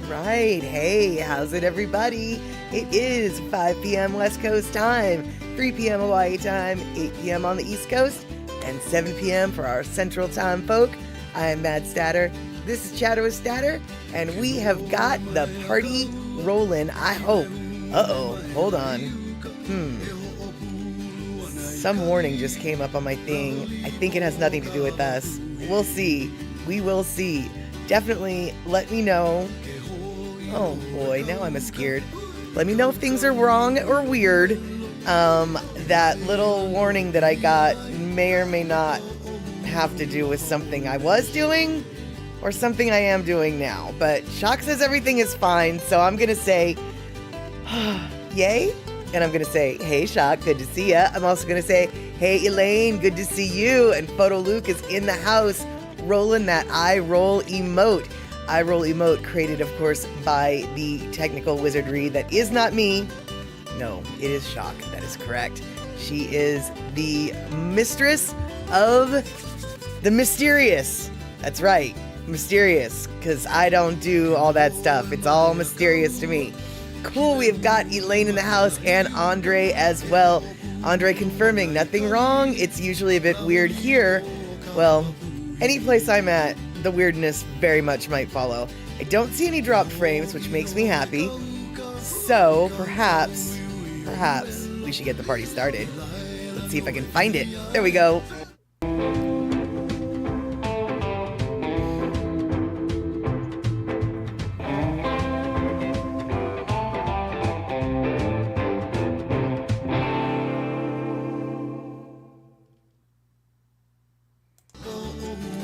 right. Hey, how's it, everybody? It is 5 p.m. West Coast time, 3 p.m. Hawaii time, 8 p.m. on the East Coast, and 7 p.m. for our Central Time folk. I am Mad Statter. This is Chatter with Statter, and we have got the party rolling, I hope. Uh-oh, hold on. Some warning just came up on my thing. I think it has nothing to do with us. We'll see. We will see. Definitely let me know. Oh boy, now I'm scared. Let me know if things are wrong or weird. That little warning that I got may or may not have to do with something I was doing or something I am doing now. But Shock says everything is fine, so I'm gonna say, yay. And I'm going to say, hey, Shock, good to see ya. I'm also going to say, hey, Elaine, good to see you. And Photo Luke is in the house rolling that eye roll emote. Eye roll emote created, of course, by the technical wizardry that is not me. No, it is Shock. That is correct. She is the mistress of the mysterious. That's right, mysterious, because I don't do all that stuff. It's all mysterious to me. Cool, we've got Elaine in the house and Andre as well. Andre confirming nothing wrong. It's usually a bit weird here. Well, any place I'm at, the weirdness very much might follow. I don't see any dropped frames, which makes me happy. So perhaps we should get the party started. Let's see if I can find it. There we go.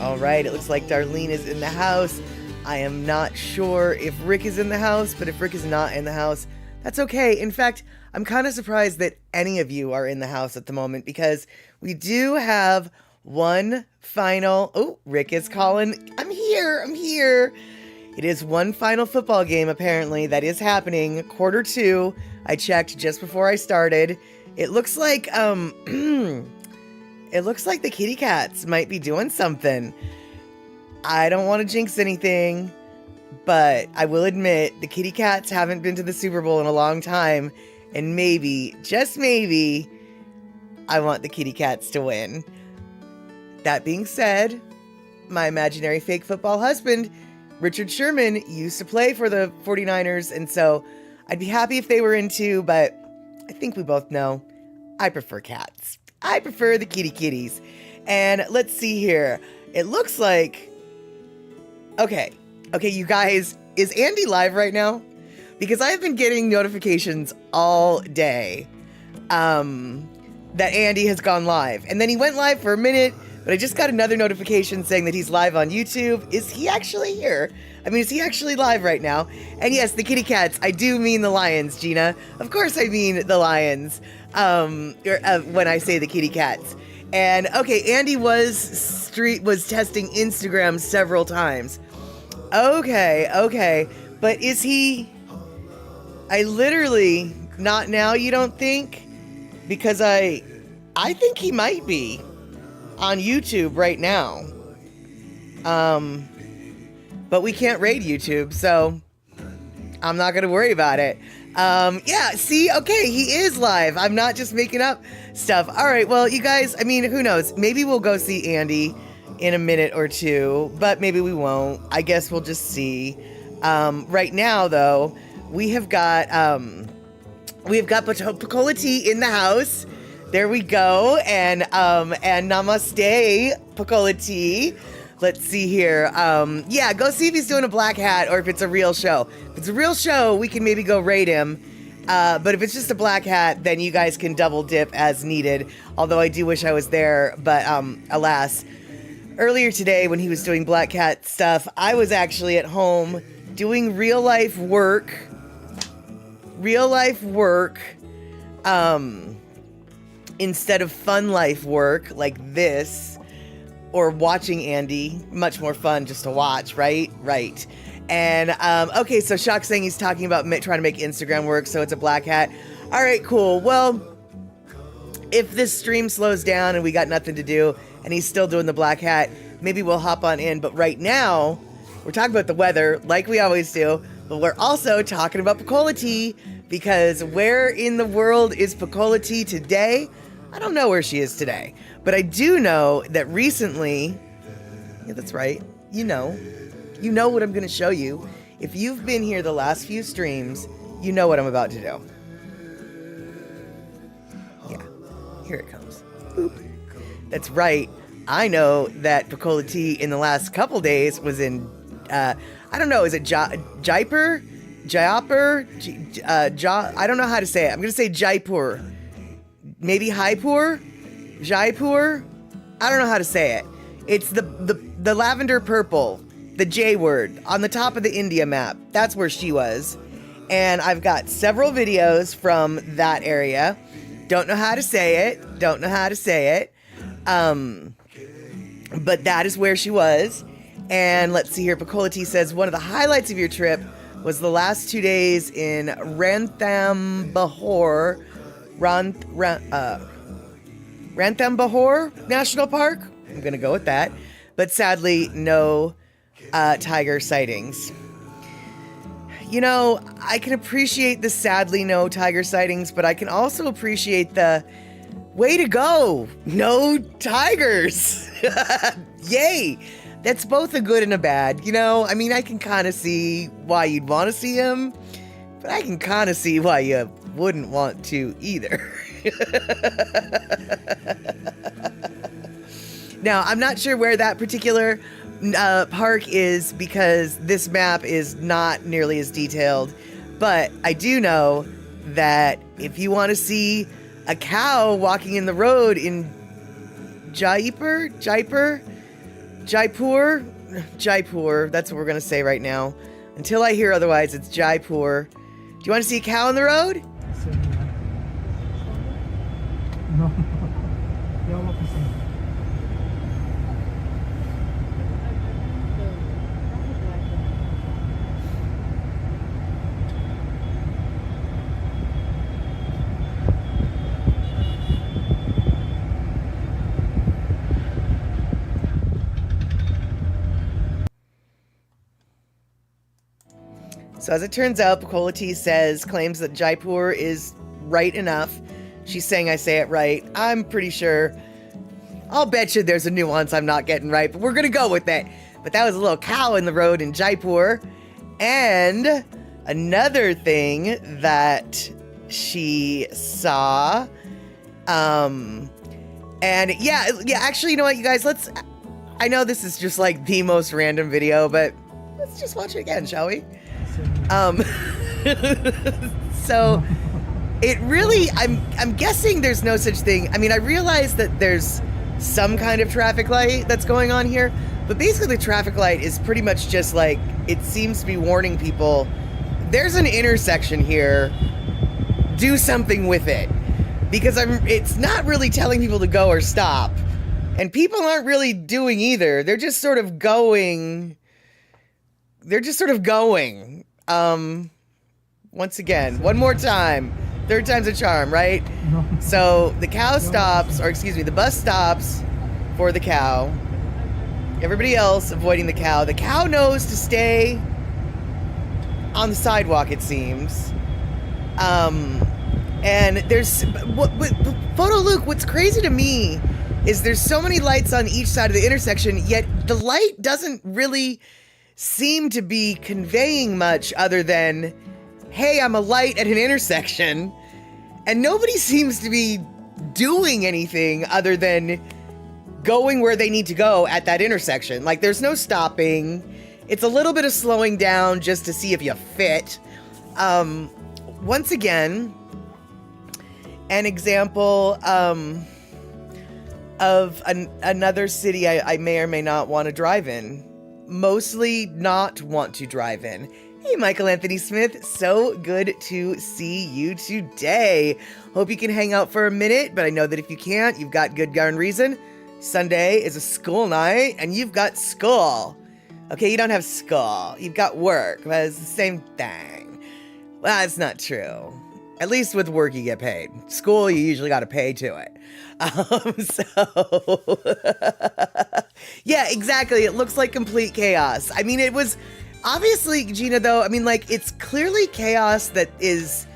All right, it looks like Darlene is in the house. I am not sure if Rick is in the house, but if Rick is not in the house, that's okay. In fact, I'm kind of surprised that any of you are in the house at the moment because we do have one final... Oh, Rick is calling. I'm here. It is one final football game, apparently, that is happening. Quarter 2. I checked just before I started. It looks like, It looks like the Kitty Cats might be doing something. I don't want to jinx anything, but I will admit the Kitty Cats haven't been to the Super Bowl in a long time, and maybe, just maybe, I want the Kitty Cats to win. That being said, my imaginary fake football husband, Richard Sherman, used to play for the 49ers, and so I'd be happy if they were in too, but I think we both know I prefer cats. I prefer the kitties. And let's see here. It looks like... Okay, you guys, is Andy live right now? Because I've been getting notifications all day that Andy has gone live. And then he went live for a minute, but I just got another notification saying that he's live on YouTube. Is he actually here? I mean, is he actually live right now? And yes, the kitty cats. I do mean the lions, Gina. Of course I mean the lions when I say the kitty cats. And okay, Andy was testing Instagram several times. Okay. But is he... I literally... Not now, you don't think? Because I think he might be on YouTube right now. But we can't raid YouTube, so I'm not going to worry about it. Yeah, see? Okay, he is live. I'm not just making up stuff. All right, well, you guys, I mean, who knows? Maybe we'll go see Andy in a minute or two, but maybe we won't. I guess we'll just see. Right now, though, we have got Pacola Tea in the house. There we go. And namaste, Pacola Tea. Let's see here. Yeah, go see if he's doing a black hat or if it's a real show. If it's a real show, we can maybe go raid him. But if it's just a black hat, then you guys can double dip as needed. Although I do wish I was there, but alas. Earlier today when he was doing black hat stuff, I was actually at home doing real life work. Instead of fun life work like this. Or watching Andy, much more fun just to watch, right? Right. And, okay, so Shock's saying he's talking about trying to make Instagram work, so it's a black hat. All right, cool. Well, if this stream slows down and we got nothing to do, and he's still doing the black hat, maybe we'll hop on in. But right now, we're talking about the weather, like we always do. But we're also talking about Pecola Tea, because where in the world is Pecola Tea today? I don't know where she is today. But I do know that recently, yeah, that's right, you know what I'm going to show you. If you've been here the last few streams, you know what I'm about to do. Yeah, here it comes. Boop. That's right. I know that Pecola Tea in the last couple days was in, I don't know, is it Jaipur? I don't know how to say it. I'm going to say Jaipur. Maybe Jaipur? Jaipur? I don't know how to say it. It's the lavender purple, the J word, on the top of the India map. That's where she was. And I've got several videos from that area. Don't know how to say it. But that is where she was. And let's see here. Pecola Tea says, one of the highlights of your trip was the last 2 days in Ranthambore National Park. I'm going to go with that. But sadly, no tiger sightings. You know, I can appreciate the sadly no tiger sightings, but I can also appreciate the way to go. No tigers. Yay. That's both a good and a bad. You know, I mean, I can kind of see why you'd want to see him, but I can kind of see why you wouldn't want to either. Now, I'm not sure where that particular park is because this map is not nearly as detailed, but I do know that if you want to see a cow walking in the road in Jaipur, that's what we're going to say right now. Until I hear otherwise, it's Jaipur. Do you want to see a cow on the road? No. So as it turns out, Pecola Tea claims that Jaipur is right enough. She's saying I say it right. I'm pretty sure. I'll bet you there's a nuance I'm not getting right, but we're going to go with it. But that was a little cow in the road in Jaipur. And another thing that she saw, and yeah, actually, you know what, you guys, I know this is just like the most random video, but let's just watch it again, shall we? So it really, I'm guessing there's no such thing. I mean, I realize that there's some kind of traffic light that's going on here, but basically the traffic light is pretty much just like, it seems to be warning people, there's an intersection here, do something with it. Because it's not really telling people to go or stop. And people aren't really doing either. They're just sort of going. Once again, one more time. Third time's a charm, right? No. So the cow stops, or excuse me, the bus stops for the cow. Everybody else avoiding the cow. The cow knows to stay on the sidewalk, it seems. And there's Photo Luke, what's crazy to me is there's so many lights on each side of the intersection, yet the light doesn't really seem to be conveying much other than, hey, I'm a light at an intersection. And nobody seems to be doing anything other than going where they need to go at that intersection. Like, there's no stopping. It's a little bit of slowing down just to see if you fit. Once again, an example of another city I may or may not want to drive in. Mostly not want to drive in. Hey, Michael Anthony Smith, so good to see you today. Hope you can hang out for a minute, but I know that if you can't, you've got good darn reason. Sunday is a school night, and you've got school. Okay, you don't have school. You've got work, but it's the same thing. Well, that's not true. At least with work, you get paid. School, you usually got to pay to it. Yeah, exactly. It looks like complete chaos. I mean, it was Obviously, Gina, though, I mean, like, it's clearly chaos that is...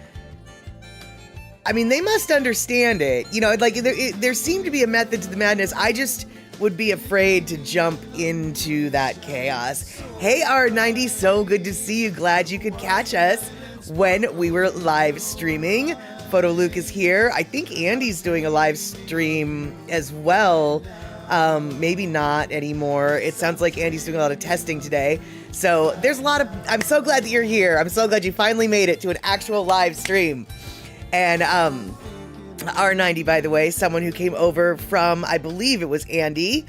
I mean, they must understand it. You know, like, there seemed to be a method to the madness. I just would be afraid to jump into that chaos. Hey, R90, so good to see you. Glad you could catch us when we were live streaming. Photo Luke is here. I think Andy's doing a live stream as well. Maybe not anymore. It sounds like Andy's doing a lot of testing today. So there's a lot of... I'm so glad that you're here. I'm so glad you finally made it to an actual live stream. And R90, by the way, someone who came over from, I believe it was Andy.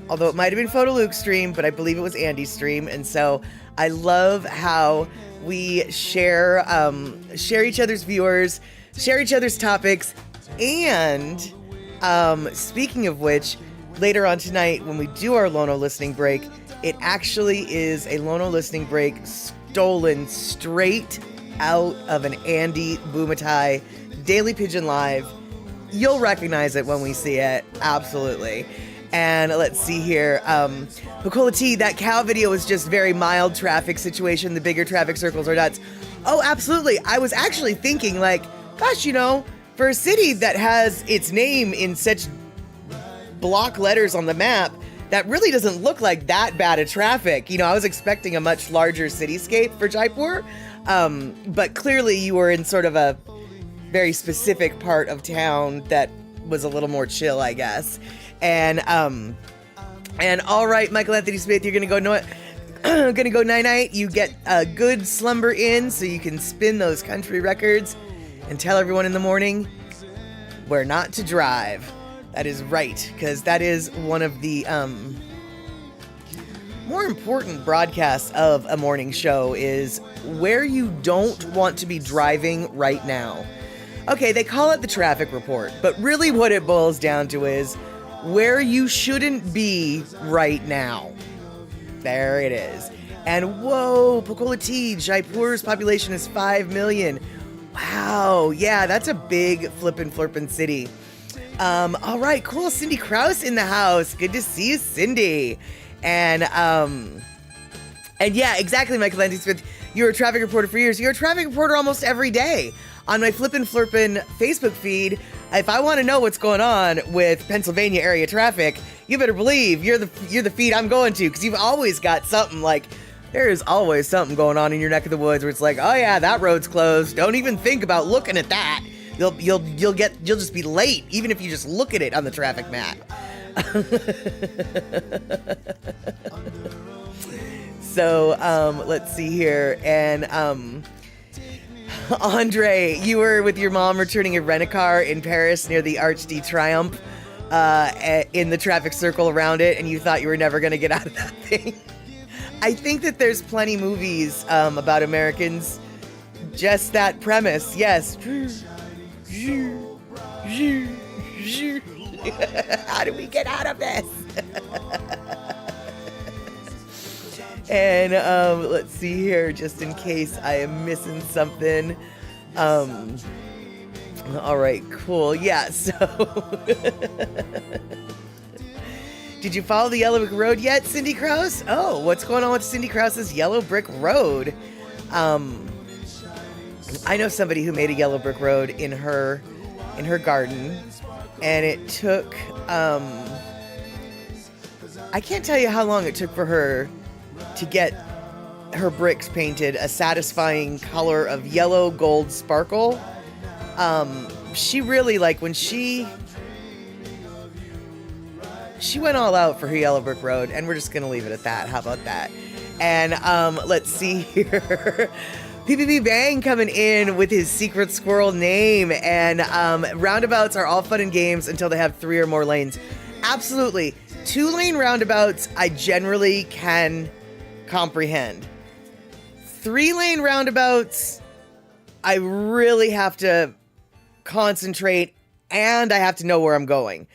Although it might have been Photo Luke's stream, but I believe it was Andy's stream. And so I love how we share each other's viewers, share each other's topics, and speaking of which, later on tonight when we do our Lono listening break, it actually is a Lono listening break stolen straight out of an Andy Bumatai Daily Pigeon Live. You'll recognize it when we see it, absolutely. And let's see here. Nicola T, that cow video was just very mild traffic situation. The bigger traffic circles are nuts. Oh, absolutely. I was actually thinking, like, gosh, you know, for a city that has its name in such block letters on the map, that really doesn't look like that bad of traffic. You know, I was expecting a much larger cityscape for Jaipur, but clearly you were in sort of a very specific part of town that was a little more chill, I guess. And all right, Michael Anthony Smith, you're gonna go night-night. You get a good slumber in so you can spin those country records and tell everyone in the morning where not to drive. That is right, because that is one of the more important broadcasts of a morning show, is where you don't want to be driving right now. Okay, they call it the traffic report, but really what it boils down to is where you shouldn't be right now. There it is. And whoa, Pocola T, Jaipur's population is 5 million. Wow, yeah, that's a big flippin' city. All right, cool. Cindy Krause in the house. Good to see you, Cindy. And yeah, exactly, Michael Anthony Smith. You're a traffic reporter for years. You're a traffic reporter almost every day. On my Flippin' Flirpin' Facebook feed, if I want to know what's going on with Pennsylvania area traffic, you better believe you're the feed I'm going to, because you've always got something. Like, there is always something going on in your neck of the woods where it's like, oh yeah, that road's closed. Don't even think about looking at that. You'll just be late, even if you just look at it on the traffic map. So, let's see here. And, Andre, you were with your mom returning a rent-a-car in Paris near the Arc de Triomphe, in the traffic circle around it, and you thought you were never going to get out of that thing. I think that there's plenty movies, about Americans. Just that premise, yes. How do we get out of this? And let's see here, just in case I am missing something. All right, cool. Yeah, so did you follow the Yellow Brick Road yet, Cindy Krause? Oh, what's going on with Cindy Krause's Yellow Brick Road? I know somebody who made a Yellow Brick Road in her garden, and it took I can't tell you how long it took for her to get her bricks painted a satisfying color of yellow gold sparkle. She really, like, when she went all out for her Yellow Brick Road, and we're just gonna leave it at that. How about that? And let's see here. PPP Bang coming in with his secret squirrel name. And roundabouts are all fun and games until they have 3 or more lanes. Absolutely. 2-lane roundabouts I generally can comprehend. 3-lane roundabouts, I really have to concentrate and I have to know where I'm going.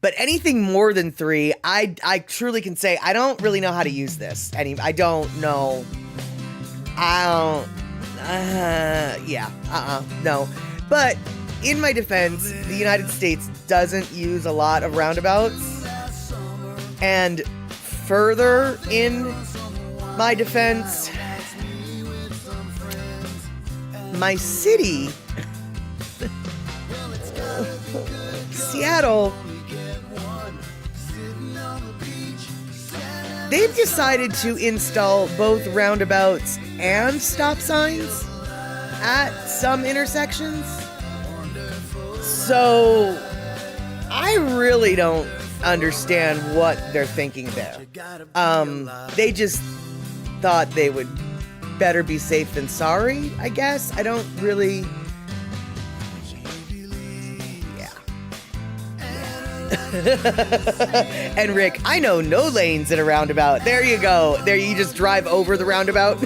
But anything more than 3, I truly can say I don't really know how to use this. I don't know. No. But in my defense, the United States doesn't use a lot of roundabouts. And further in my defense, my city, Seattle, they've decided to install both roundabouts and stop signs at some intersections. So I really don't understand what they're thinking there. They just thought they would better be safe than sorry, I guess. I don't really... And Rick, I know no lanes in a roundabout. There you go. There, you just drive over the roundabout.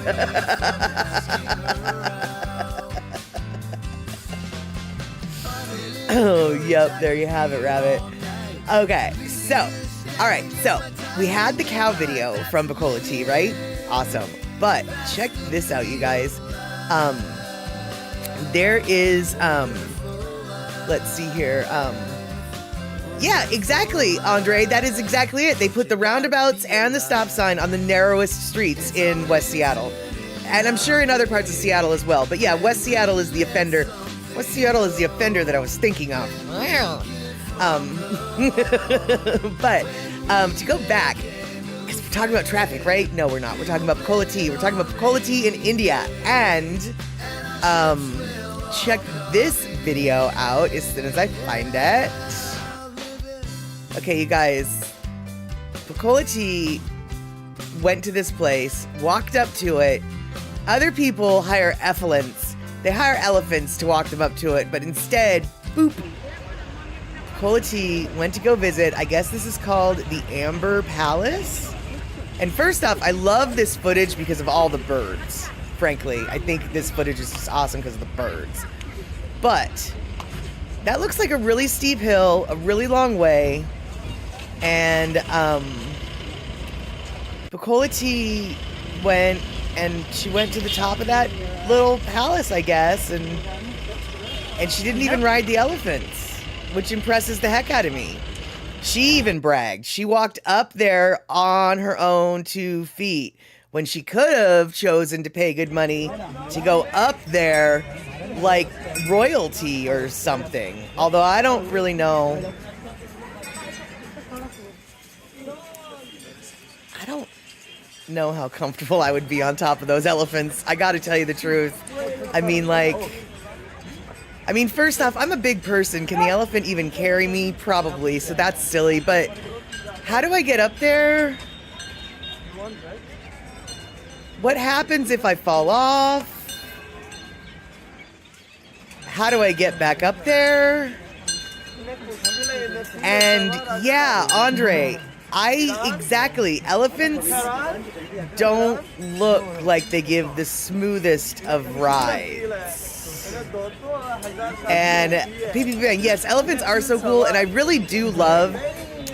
Oh, yep. There you have it, Rabbit. Okay, so, all right. So we had the cow video from Bacola Tea, right? Awesome. But check this out, you guys. There is, let's see here. Yeah, exactly, Andre. That is exactly it. They put the roundabouts and the stop sign on the narrowest streets in West Seattle. And I'm sure in other parts of Seattle as well. But yeah, West Seattle is the offender. West Seattle is the offender that I was thinking of. But to go back, because we're talking about traffic, right? No, we're not. We're talking about Bacola Tea. We're talking about Bacola Tea in India. And check this video out as soon as I find it. Okay, you guys, Bacola Tea went to this place, walked up to it. Other people hire elephants. They hire elephants to walk them up to it, but instead, boop, Bacola Tea went to go visit. I guess this is called the Amber Palace. And first off, I love this footage because of all the birds. Frankly, I think this footage is just awesome because of the birds. But that looks like a really steep hill, a really long way. And Bacola Tea went, and she went to the top of that little palace, I guess, and she didn't even ride the elephants, which impresses the heck out of me. She even bragged. She walked up there on her own 2 feet when she could have chosen to pay good money to go up there like royalty or something. Although I don't really know. I don't know how comfortable I would be on top of those elephants. I gotta tell you the truth. I mean, first off, I'm a big person. Can the elephant even carry me? Probably, so that's silly. But how do I get up there? What happens if I fall off? How do I get back up there? And yeah, Andre, elephants don't look like they give the smoothest of rides. And yes, elephants are so cool, and I really do love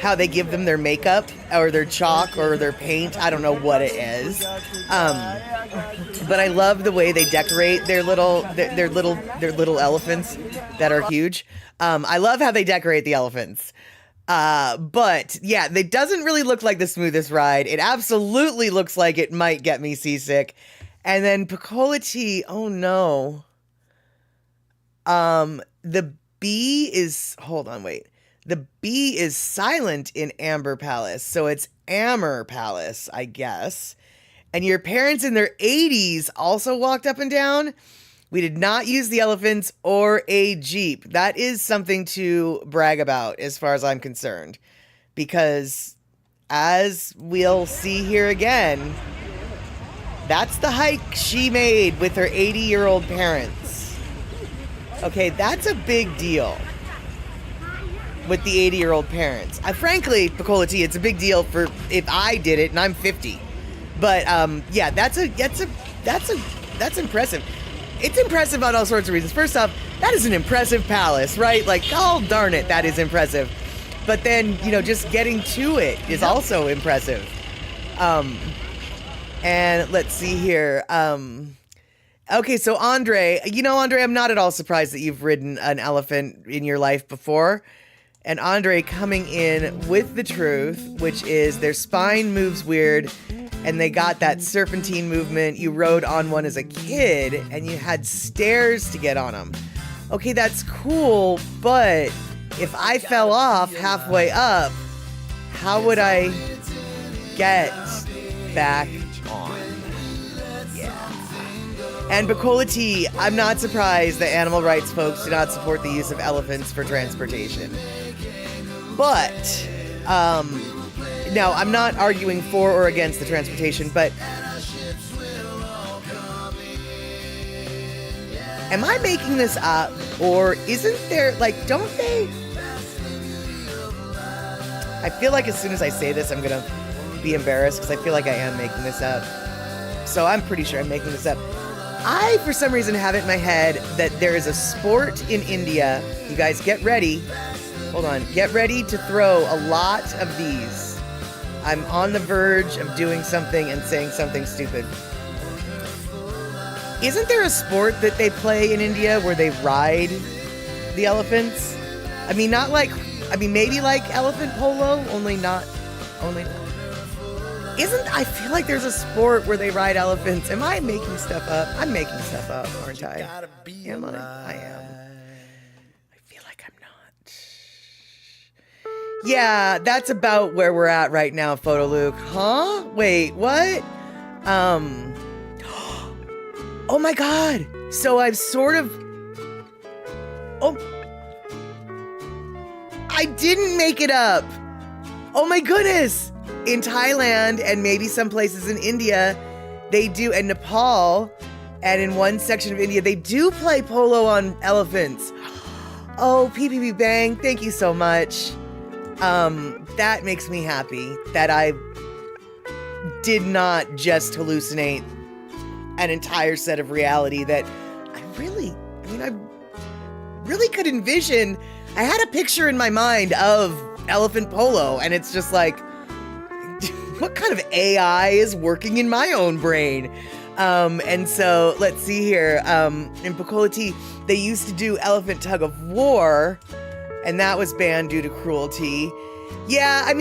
how they give them their makeup or their chalk or their paint. I don't know what it is. But I love the way they decorate their little elephants that are huge. I love how they decorate the elephants. But yeah, it doesn't really look like the smoothest ride. It absolutely looks like it might get me seasick. And then Bacola Tea, oh no. The B is, hold on, wait. The B is silent in Amber Palace, so it's Amber Palace, I guess. And your parents in their 80s also walked up and down. We did not use the elephants or a Jeep. That is something to brag about as far as I'm concerned. Because as we'll see here again, that's the hike she made with her 80-year-old parents. Okay, that's a big deal with the 80-year-old parents. Frankly, Bacola Tea, it's a big deal for if I did it and I'm 50. But yeah, that's impressive. It's impressive on all sorts of reasons. First off, that is an impressive palace, right? Like, oh, darn it, that is impressive. But then, just getting to it is also impressive. And let's see here. Okay, so Andre, I'm not at all surprised that you've ridden an elephant in your life before. And Andre coming in with the truth, which is their spine moves weird. and they got that serpentine movement. You rode on one as a kid, and you had stairs to get on them. Okay, that's cool, but if I fell off halfway up, how would I get back on? Yeah. And Bacola T, I'm not surprised that animal rights folks do not support the use of elephants for transportation. But, now, I'm not arguing for or against the transportation, but am I making this up? Or isn't there, like, don't they? I feel like as soon as I say this, I'm going to be embarrassed because I feel like I am making this up. So I'm pretty sure I'm making this up. I, for some reason, have it in my head that there is a sport in India. You guys get ready. Hold on. Get ready to throw a lot of these. I'm on the verge of doing something and saying something stupid. Isn't there a sport that they play in India where they ride the elephants? I mean, not like, maybe like elephant polo, only. I feel like there's a sport where they ride elephants. Am I making stuff up? I'm making stuff up, aren't I? Am I? I am. I feel like I'm not. Yeah, that's about where we're at right now, Photo Luke. Huh? Wait, what? Oh my God. So I've sort of... Oh. I didn't make it up. Oh my goodness. In Thailand and maybe some places in India, they do, and Nepal, and in one section of India, they do play polo on elephants. Oh, PPP Bang, thank you so much. That makes me happy that I did not just hallucinate an entire set of reality that I really could envision. I had a picture in my mind of elephant polo, and it's just like, what kind of AI is working in my own brain? And so let's see here. In Bacola T, they used to do elephant tug of war, and that was banned due to cruelty. Yeah, I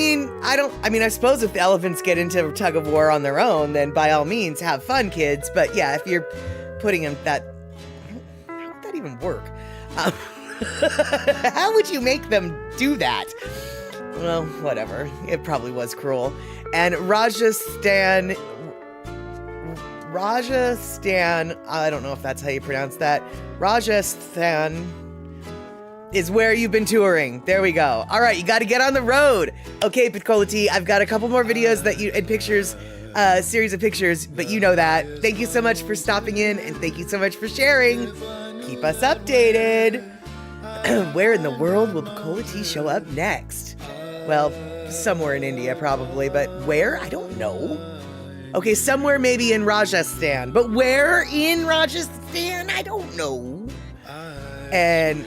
suppose if the elephants get into tug of war on their own, then by all means have fun, kids. But yeah, if you're putting them that, how would that even work? How would you make them do that? Well, whatever. It probably was cruel. And Rajasthan, I don't know if that's how you pronounce that. Rajasthan is where you've been touring. There we go. All right, you got to get on the road. Okay, Bacola T, I've got a couple more videos and pictures, series of pictures, but you know that. Thank you so much for stopping in, and thank you so much for sharing. Keep us updated. Where in the world will Bacola T show up next? Well, somewhere in India, probably, but where? I don't know. Okay, somewhere maybe in Rajasthan, but where in Rajasthan? I don't know. And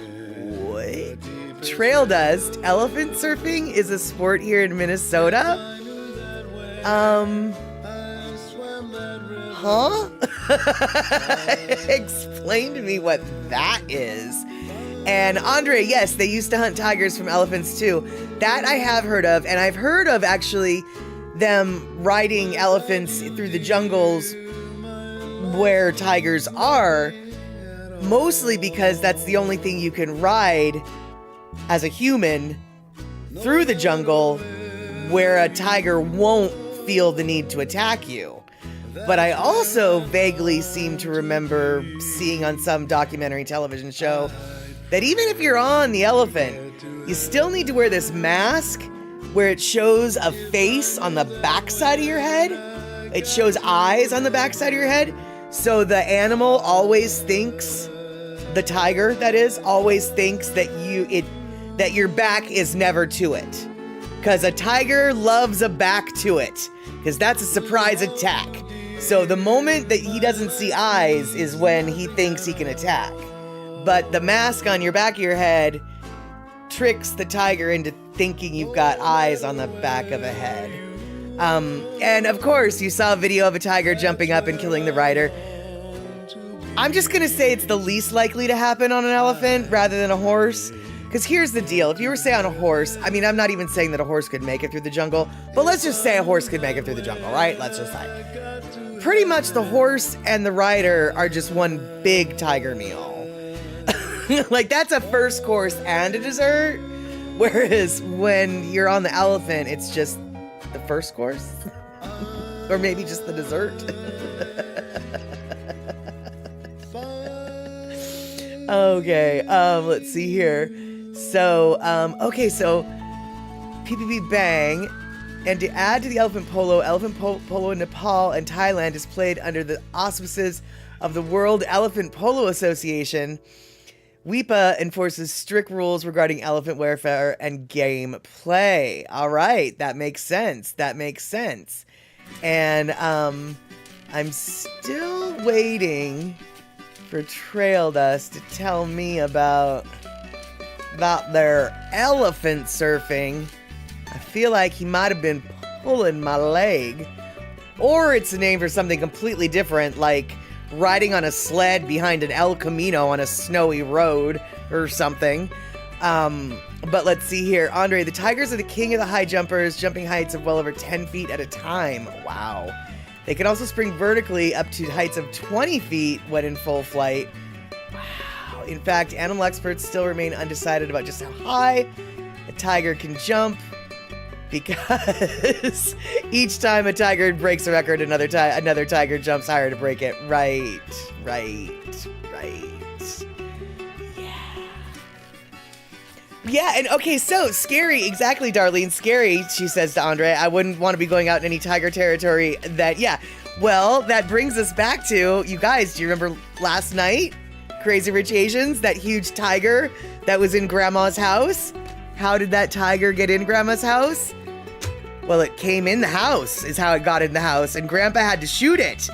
what? Trail dust. Elephant surfing is a sport here in Minnesota? Huh? Explain to me what that is. And Andre, yes, they used to hunt tigers from elephants too. That I have heard of, and I've heard of actually them riding elephants through the jungles where tigers are, mostly because that's the only thing you can ride as a human through the jungle where a tiger won't feel the need to attack you. But I also vaguely seem to remember seeing on some documentary television show that even if you're on the elephant, you still need to wear this mask where it shows a face on the backside of your head. It shows eyes on the backside of your head. So the animal always thinks, the tiger that is, always thinks that that your back is never to it. Because a tiger loves a back to it. Because that's a surprise attack. So the moment that he doesn't see eyes is when he thinks he can attack. But the mask on your back of your head tricks the tiger into thinking you've got eyes on the back of a head. And of course, you saw a video of a tiger jumping up and killing the rider. I'm just gonna say it's the least likely to happen on an elephant rather than a horse. Because here's the deal. If you were, say, on a horse, I mean, I'm not even saying that a horse could make it through the jungle, but let's just say a horse could make it through the jungle, right? Let's just say. Pretty much the horse and the rider are just one big tiger meal. Like, that's a first course and a dessert. Whereas when you're on the elephant, it's just the first course. Or maybe just the dessert. Okay, let's see here. So, okay, so PPP Bang. And to add to the elephant polo in Nepal and Thailand is played under the auspices of the World Elephant Polo Association. WEPA enforces strict rules regarding elephant welfare and game play. All right, that makes sense. That makes sense. And I'm still waiting for Trail Dust to tell me about their elephant surfing. I feel like he might have been pulling my leg. Or it's a name for something completely different, like riding on a sled behind an El Camino on a snowy road or something. But let's see here. Andre, the tigers are the king of the high jumpers, jumping heights of well over 10 feet at a time. Wow. They can also spring vertically up to heights of 20 feet when in full flight. Wow. In fact, animal experts still remain undecided about just how high a tiger can jump, because each time a tiger breaks a record, another tiger jumps higher to break it. Right. Yeah, and okay, so scary, exactly, Darlene, scary, she says to Andre. I wouldn't want to be going out in any tiger territory that, yeah. Well, that brings us back to, you guys, do you remember last night? Crazy Rich Asians, that huge tiger that was in Grandma's house? How did that tiger get in Grandma's house? Well, it came in the house, is how it got in the house, and Grandpa had to shoot it.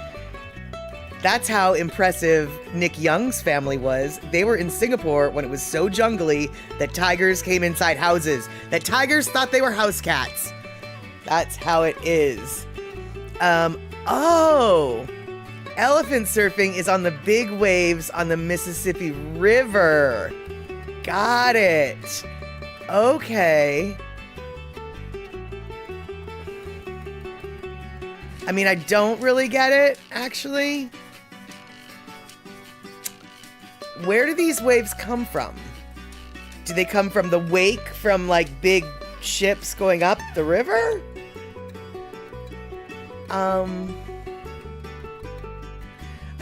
That's how impressive Nick Young's family was. They were in Singapore when it was so jungly that tigers came inside houses, that tigers thought they were house cats. That's how it is. Oh, elephant surfing is on the big waves on the Mississippi River. Got it. Okay. I mean, I don't really get it, actually. Where do these waves come from? Do they come from the wake from, like, big ships going up the river? I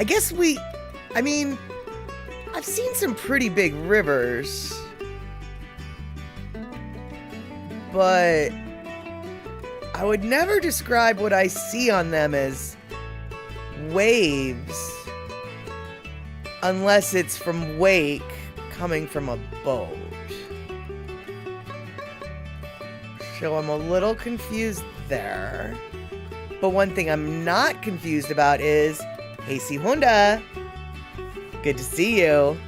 guess I mean, I've seen some pretty big rivers, but I would never describe what I see on them as waves unless it's from wake coming from a boat. So I'm a little confused there. But one thing I'm not confused about is, hey, C. Honda, good to see you.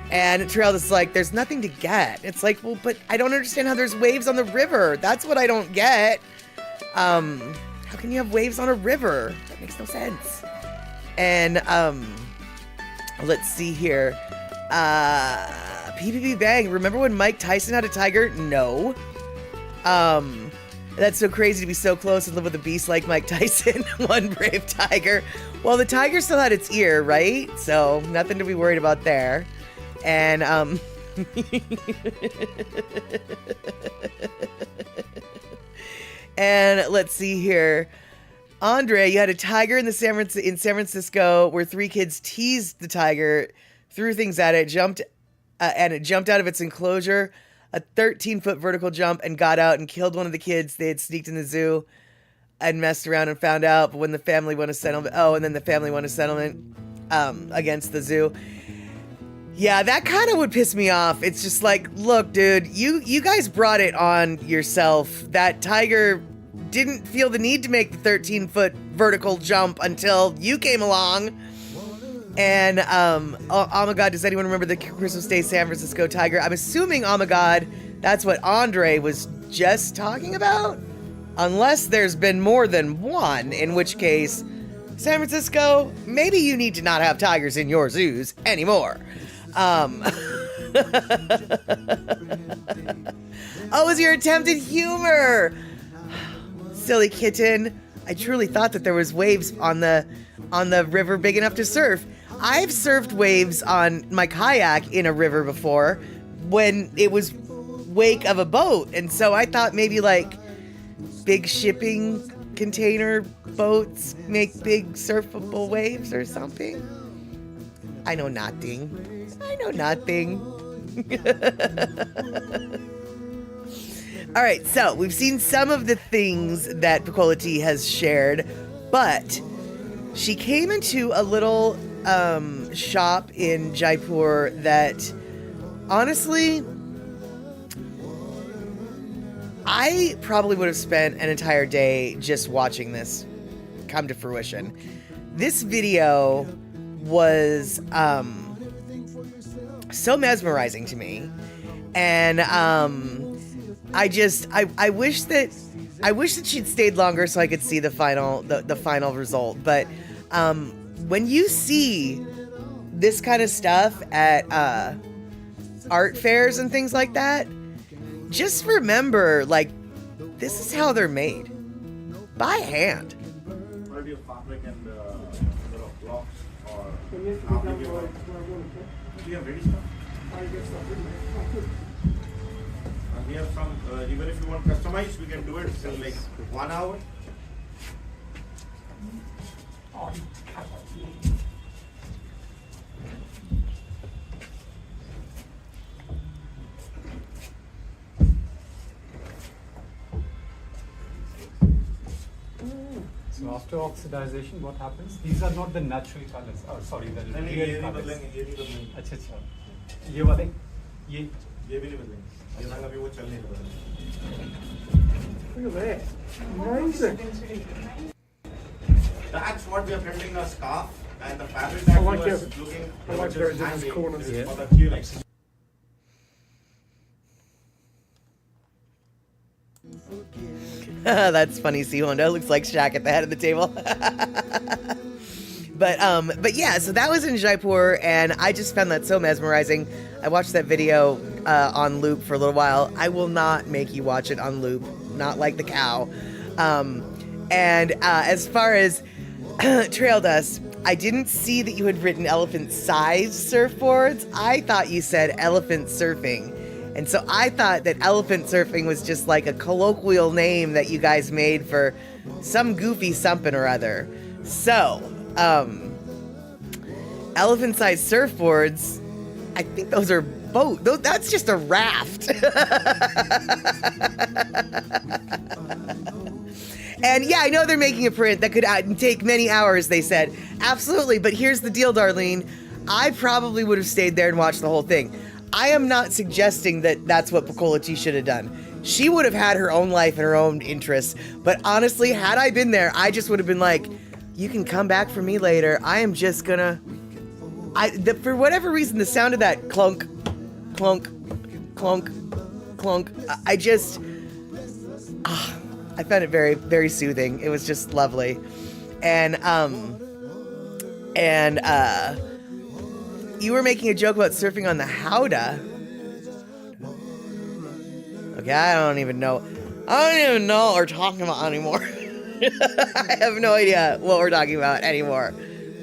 And Trail is like, there's nothing to get. It's like, well, but I don't understand how there's waves on the river. That's what I don't get. How can you have waves on a river? That makes no sense. And, let's see here. PPP Bang, remember when Mike Tyson had a tiger? No. That's so crazy to be so close and live with a beast like Mike Tyson. One brave tiger. Well, the tiger still had its ear, right? So nothing to be worried about there. And, and let's see here. Andre, you had a tiger in San Francisco where 3 kids teased the tiger, threw things at it, and it jumped out of its enclosure, a 13-foot vertical jump, and got out and killed one of the kids. They had sneaked in the zoo and messed around and found out. But when the family won a settlement, against the zoo. Yeah, that kind of would piss me off. It's just like, look, dude, you guys brought it on yourself. That tiger didn't feel the need to make the 13-foot vertical jump until you came along. And, oh my God, does anyone remember the Christmas Day San Francisco tiger? I'm assuming, oh my God, that's what Andre was just talking about? Unless there's been more than one, in which case, San Francisco, maybe you need to not have tigers in your zoos anymore. Oh, it was your attempt at humor. Silly kitten. I truly thought that there was waves on the river big enough to surf. I've surfed waves on my kayak in a river before when it was wake of a boat. And so I thought maybe like big shipping container boats make big surfable waves or something. I know nothing. I know nothing. All right, so we've seen some of the things that Pecola Tea has shared, but she came into a little shop in Jaipur that, honestly, I probably would have spent an entire day just watching this come to fruition. This video was so mesmerizing to me, and I wish that she'd stayed longer so I could see the final result. But when you see this kind of stuff at art fairs and things like that, just remember, like, this is how they're made, by hand. Quality of fabric and blocks or applicable. Do you have ready stuff? We have some, even if you want customized, we can do it in like 1 hour. So after oxidization, what happens? These are not the natural colors. Oh, sorry, the real colors. अच्छा अच्छा. ये वाले, ये भी नहीं बदलेंगे. ये रंग अभी वो चल नहीं रहा. Look at that. Amazing. That's what we are printing a scarf, and the fabric that like was it. looking I like just those in hanging these corners. is for the tulip. That's funny, C. Honda. Looks like Shaq at the head of the table. But yeah, so that was in Jaipur, and I just found that so mesmerizing. I watched that video on loop for a little while. I will not make you watch it on loop, not like the cow. And as far as trail dust, I didn't see that you had written elephant-sized surfboards. I thought you said elephant surfing. And so I thought that elephant surfing was just like a colloquial name that you guys made for some goofy something or other. So, elephant-sized surfboards, I think those are boat. That's just a raft. And yeah, I know they're making a print that could take many hours, they said. Absolutely, but here's the deal, Darlene. I probably would have stayed there and watched the whole thing. I am not suggesting that that's what Pecola Tea should have done. She would have had her own life and her own interests. But honestly, had I been there, I just would have been like, you can come back for me later. I am just gonna... for whatever reason, the sound of that clunk, clunk, clunk, clunk, I found it very, very soothing. It was just lovely. And you were making a joke about surfing on the Howdah. Okay, I don't even know what we're talking about anymore. I have no idea what we're talking about anymore.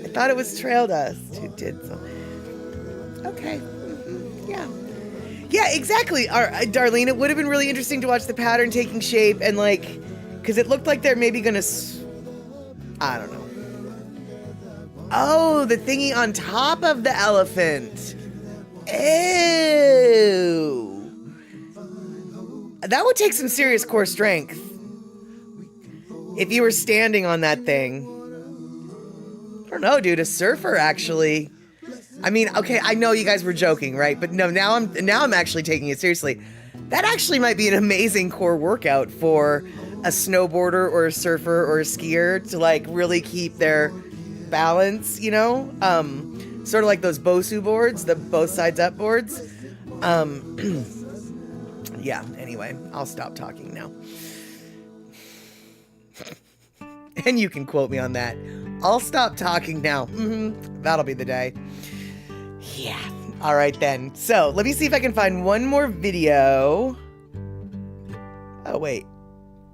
I thought it was trail dust who did something. Okay. Yeah. Yeah, exactly. Darlene, it would have been really interesting to watch the pattern taking shape and like, because it looked like they're maybe gonna, I don't know. Oh, the thingy on top of the elephant. Ew. That would take some serious core strength. If you were standing on that thing. I don't know, dude. A surfer, actually. I mean, okay, I know you guys were joking, right? But no, now I'm actually taking it seriously. That actually might be an amazing core workout for a snowboarder or a surfer or a skier to like really keep their balance, you know? Sort of like those Bosu boards, the both sides up boards. Yeah, anyway, I'll stop talking now. And you can quote me on that. I'll stop talking now. That'll be the day. Yeah. All right then. So let me see if I can find one more video. Oh wait,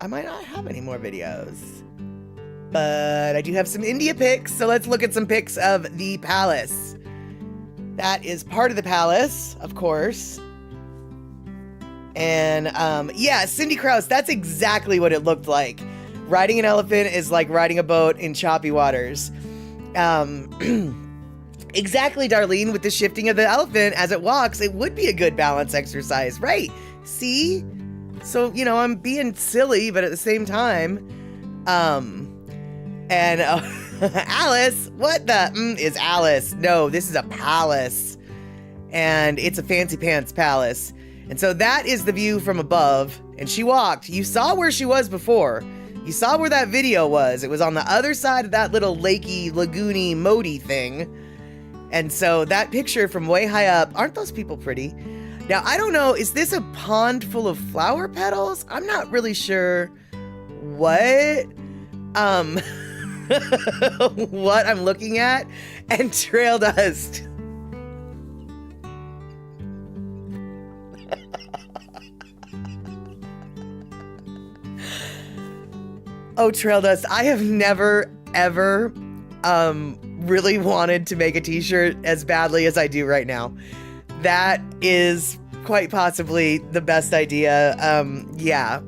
I might not have any more videos, but I do have some India pics. So let's look at some pics of the palace. That is part of the palace, of course. And yeah, Cindy Krause, that's exactly what it looked like. Riding an elephant is like riding a boat in choppy waters. Exactly, Darlene, with the shifting of the elephant as it walks, it would be a good balance exercise, right? See? So, you know, I'm being silly, but at the same time, and Alice, what the is Alice? No, this is a palace, and it's a fancy pants palace. And so that is the view from above, and she walked. You saw where she was before. You saw where that video was. It was on the other side of that little lakey, lagoony, moaty thing. And so that picture from way high up, aren't those people pretty? Now, I don't know, is this a pond full of flower petals? I'm not really sure what, what I'm looking at. And trail dust. Oh, trail dust. I have never, ever, really wanted to make a t-shirt as badly as I do right now. That is quite possibly the best idea. Yeah.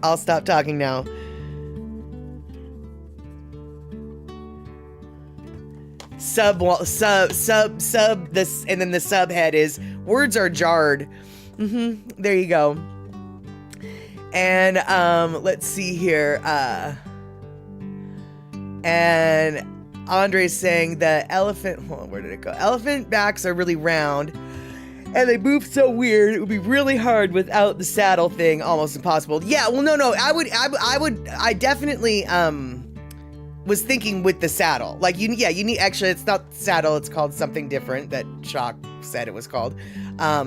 I'll stop talking now. This, and then the subhead is words are jarred. There you go. And let's see here. And Andre's saying the elephant, hold on, where did it go? Elephant backs are really round and they move so weird. It would be really hard without the saddle thing, almost impossible. Yeah, well, no, I definitely, was thinking with the saddle. Like, you need, actually, it's not saddle, it's called something different that Shock said it was called. I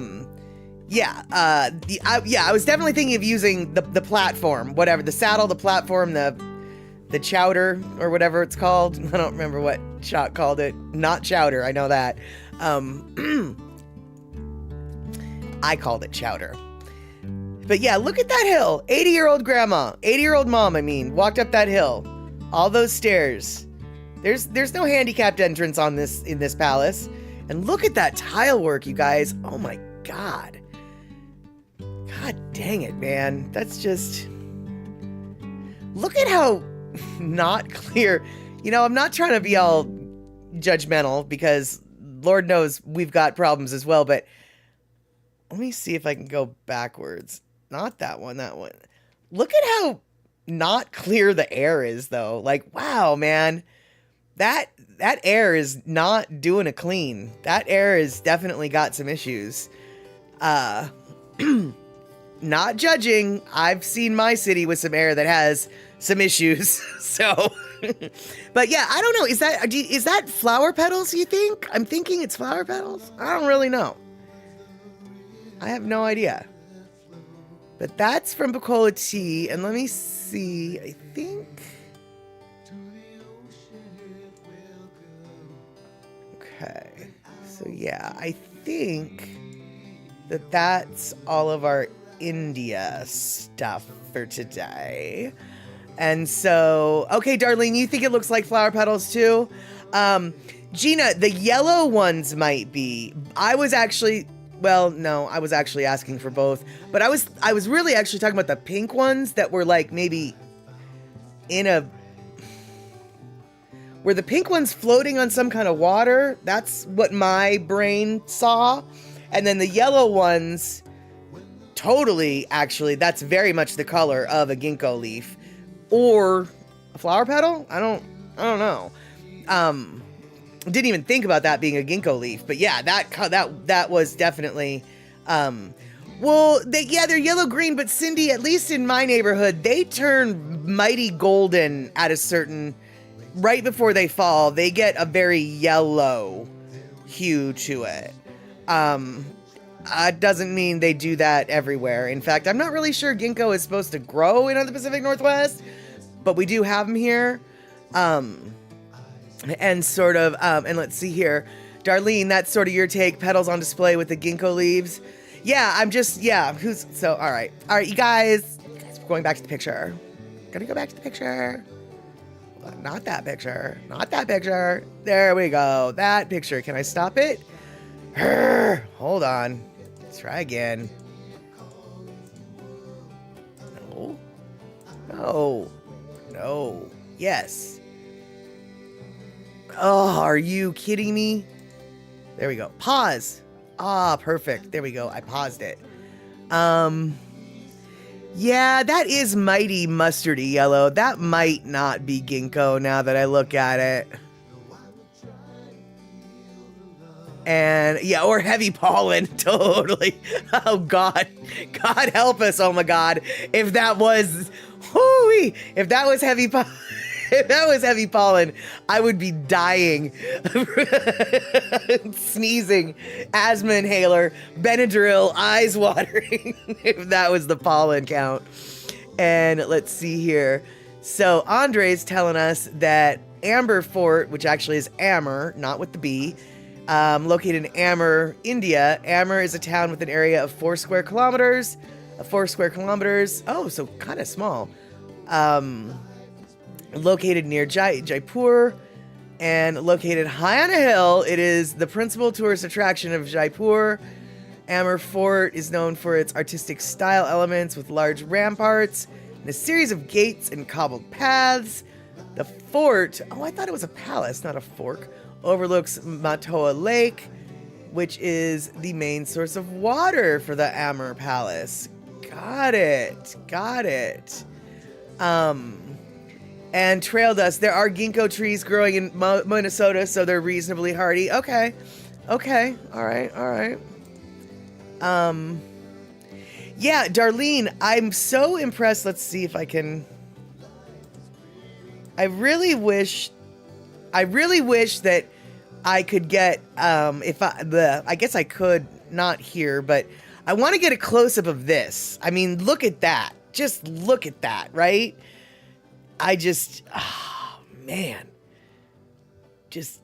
was definitely thinking of using the platform, whatever, the saddle, the platform, the chowder, or whatever it's called. I don't remember what Shock called it. Not chowder, I know that. I called it chowder. But yeah, look at that hill. 80-year-old grandma, 80-year-old mom, I mean, walked up that hill. All those stairs. There's no handicapped entrance in this palace. And look at that tile work, you guys. Oh my God. God dang it, man. That's just... Look at how not clear. You know, I'm not trying to be all judgmental because Lord knows we've got problems as well, but let me see if I can go backwards. Not that one, that one. Look at how not clear the air is, though. Like, wow, man. That air is not doing a clean. That air has definitely got some issues. Not judging. I've seen my city with some air that has some issues. So, but yeah, I don't know. Is that flower petals, you think? I'm thinking it's flower petals. I don't really know. I have no idea. But that's from Bacola Tea. And let me see. I think... Okay. So yeah, I think that's all of our India stuff for today. And so, okay, Darlene, you think it looks like flower petals too? Gina, the yellow ones might be. I was actually asking for both, but I was really actually talking about the pink ones that were like maybe were the pink ones floating on some kind of water? That's what my brain saw. And then the yellow ones, totally, actually, that's very much the color of a ginkgo leaf. Or a flower petal? I don't know. Didn't even think about that being a ginkgo leaf. But yeah, that was definitely... they're yellow-green, but Cindy, at least in my neighborhood, they turn mighty golden at a certain... Right before they fall, they get a very yellow hue to it. Doesn't mean they do that everywhere. In fact, I'm not really sure ginkgo is supposed to grow in the Pacific Northwest, but we do have them here. And sort of, and let's see here. Darlene, that's sort of your take. Petals on display with the ginkgo leaves. Yeah, I'm just, yeah. All right. All right, you guys, we're going back to the picture. Gonna go back to the picture. Not that picture. Not that picture. There we go. That picture. Can I stop it? Hold on. Let's try again. No. No. No. Yes. Oh, are you kidding me? There we go. Pause. Ah, perfect. There we go. I paused it. Yeah, that is mighty mustardy yellow. That might not be ginkgo now that I look at it. And yeah, or heavy pollen, totally. Oh God, God help us. Oh my God, if that was, whoo-wee, if that was heavy pollen. If that was heavy pollen, I would be dying. Sneezing, asthma inhaler, Benadryl, eyes watering, if that was the pollen count. And let's see here. So Andre's telling us that Amber Fort, which actually is Ammer, not with the B, located in Ammer, India. Ammer is a town with an area of 4 square kilometers. Oh, so kind of small. Located near Jaipur and located high on a hill. It is the principal tourist attraction of Jaipur. Amber Fort is known for its artistic style elements with large ramparts and a series of gates and cobbled paths. The fort, oh, I thought it was a palace, not a fork, overlooks Matoa Lake, which is the main source of water for the Amber Palace. Got it. And trail dust. There are ginkgo trees growing in Minnesota, so they're reasonably hardy. Okay. All right. Yeah, Darlene, I'm so impressed. Let's see if I can. I really wish that I could get, I guess I could not here, but I want to get a close up of this. I mean, look at that. Just look at that, right? Man, just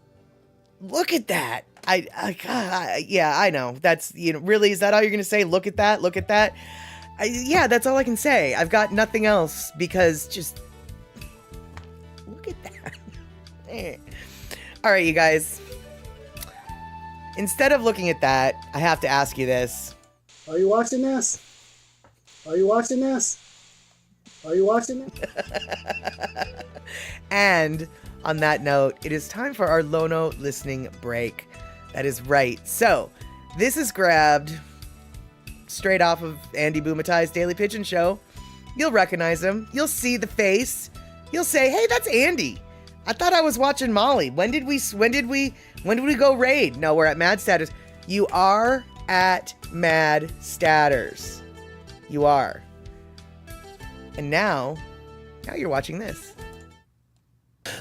look at that. Yeah, I know. That's, really, is that all you're going to say? Look at that. Yeah, that's all I can say. I've got nothing else because just look at that. All right, you guys. Instead of looking at that, I have to ask you this. Are you watching this? And on that note, it is time for our Lono listening break. That is right. So, this is grabbed straight off of Andy Boomatai's Daily Pigeon Show. You'll recognize him. You'll see the face. You'll say, "Hey, that's Andy. I thought I was watching Molly. When did we go raid?" No, we're at Mad Status. You are at Mad Statters. You are. And now you're watching this.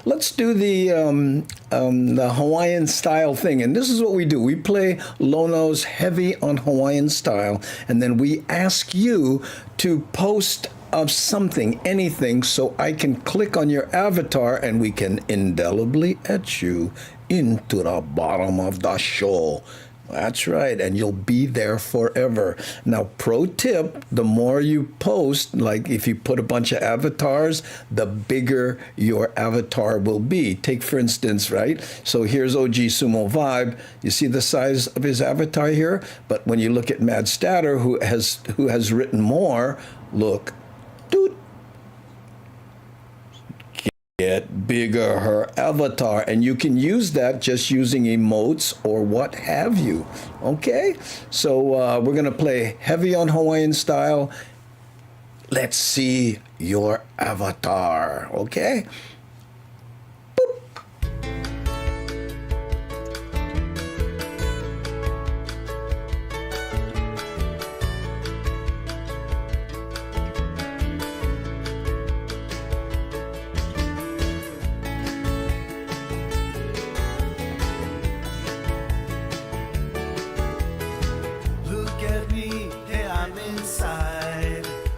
Let's do the Hawaiian style thing. And this is what we do. We play Lono's Heavy on Hawaiian Style, and then we ask you to post of something, anything, so I can click on your avatar and we can indelibly etch you into the bottom of the show. That's right, and you'll be there forever. Now, pro tip, the more you post, like if you put a bunch of avatars, the bigger your avatar will be. Take, for instance, right? So here's OG Sumo Vibe. You see the size of his avatar here? But when you look at Mad Statter, who has written more, look, doot. Get bigger her avatar, and you can use that just using emotes or what have you. Okay, so we're gonna play Heavy on Hawaiian Style. Let's see your avatar. Okay.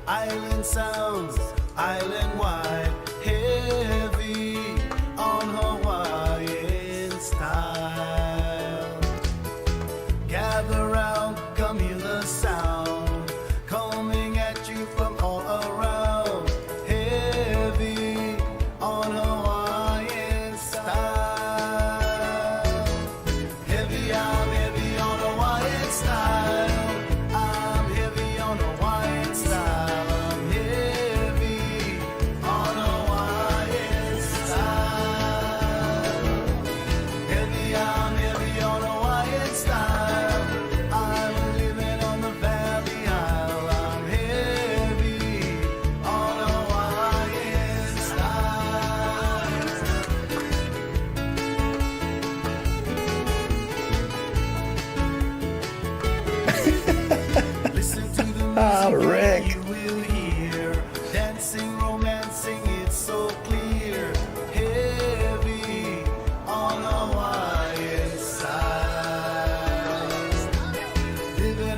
Island sounds, island wide, heavy you here, dancing, romancing, it's so clear. Heavy on Hawaiian side.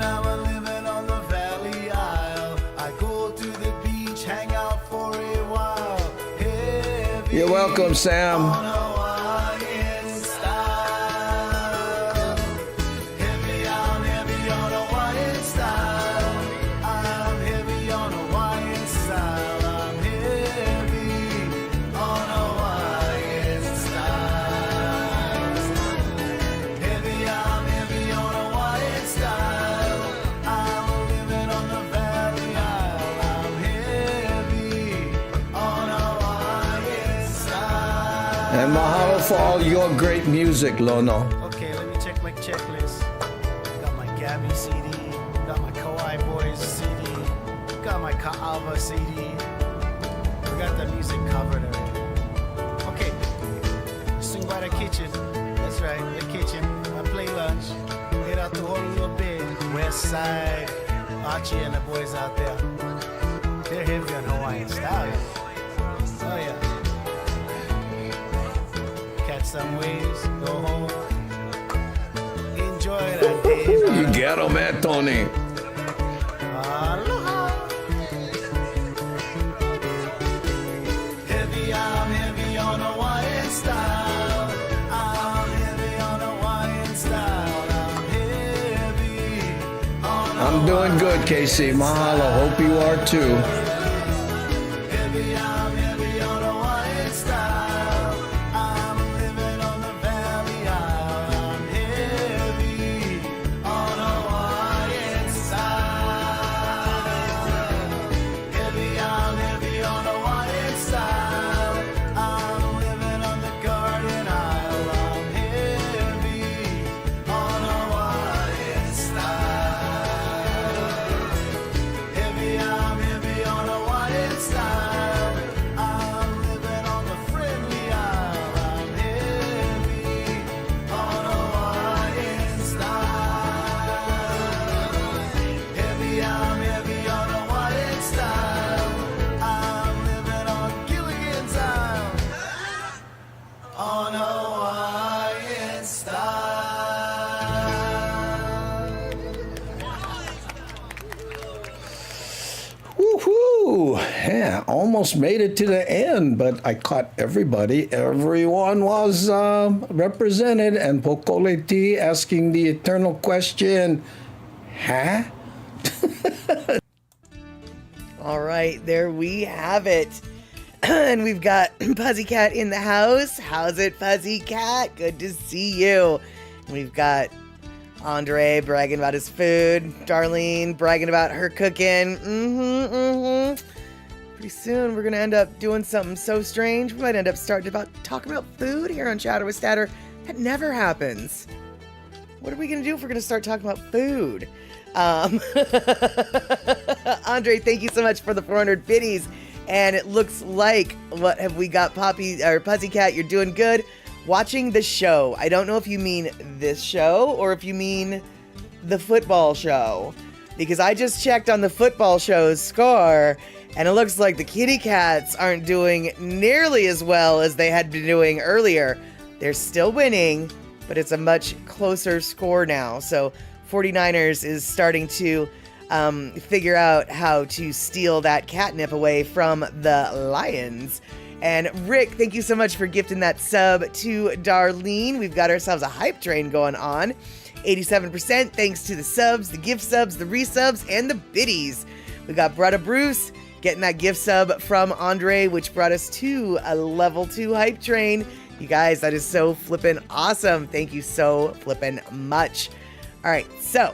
I'm living on the Valley Isle. I go to the beach, hang out for a while. Heavy You're welcome, Sam. on Hawaiian style. Heavy, I'm heavy on Hawaiian style. I'm heavy on Hawaiian style. I'm heavy on Hawaiian style. Heavy, I'm heavy on Hawaiian style. I'm living on the Valley Isle. I'm heavy on Hawaiian style. And mahalo for all your great music, Lono. Okay, let me check my checklist. Got my Gabby CD, got my Kauai Boys CD, got my Ka'ava CD. We got the music covered already. Okay, swing by the kitchen. That's right, the kitchen. I play lunch. Head out to Honolulu Bay, West Side. Archie and the boys out there. They're heavy on Hawaiian style. Oh yeah. Catch some waves, go home. Enjoy that day. You get 'em, man, Tony. Aloha. Heavy, I'm heavy on Hawaiian style. I'm heavy on Hawaiian style. I'm heavy on I'm doing good, Casey. Mahalo. Hope you are too. Heavy, I'm heavy on Hawaiian style. I'm living on the Valley Isle. I'm heavy on Hawaiian style. Heavy, I'm heavy on Hawaiian style. I'm living on the Garden Isle. I'm heavy on Hawaiian style. Heavy, I'm heavy on Hawaiian style. I'm living on the Friendly Isle. I'm heavy on Hawaiian style. Heavy, I'm heavy on Hawaiian style. I'm living on Gilligan's Isle. On Hawaiian style. Woohoo! Yeah, almost made it to the end, but I caught everybody. Everyone was represented, and Pokoleti asking the eternal question, huh? All right, there we have it. And we've got Fuzzy Cat in the house. How's it, Fuzzy Cat? Good to see you. We've got Andre bragging about his food. Darlene bragging about her cooking. Pretty soon we're going to end up doing something so strange. We might end up talking about food here on Chatter with Statter. That never happens. What are we going to do if we're going to start talking about food? Andre, thank you so much for the 400 biddies. And it looks like, what have we got, Poppy or Pussycat? You're doing good. Watching the show. I don't know if you mean this show or if you mean the football show, because I just checked on the football show's score and it looks like the Kitty Cats aren't doing nearly as well as they had been doing earlier. They're still winning, but it's a much closer score now. So 49ers is starting to figure out how to steal that catnip away from the Lions. And Rick, thank you so much for gifting that sub to Darlene. We've got ourselves a hype train going on. 87% thanks to the subs, the gift subs, the resubs, and the biddies. We got Bretta Bruce getting that gift sub from Andre, which brought us to a level 2 hype train. You guys, that is so flippin' awesome. Thank you so flippin' much. All right, so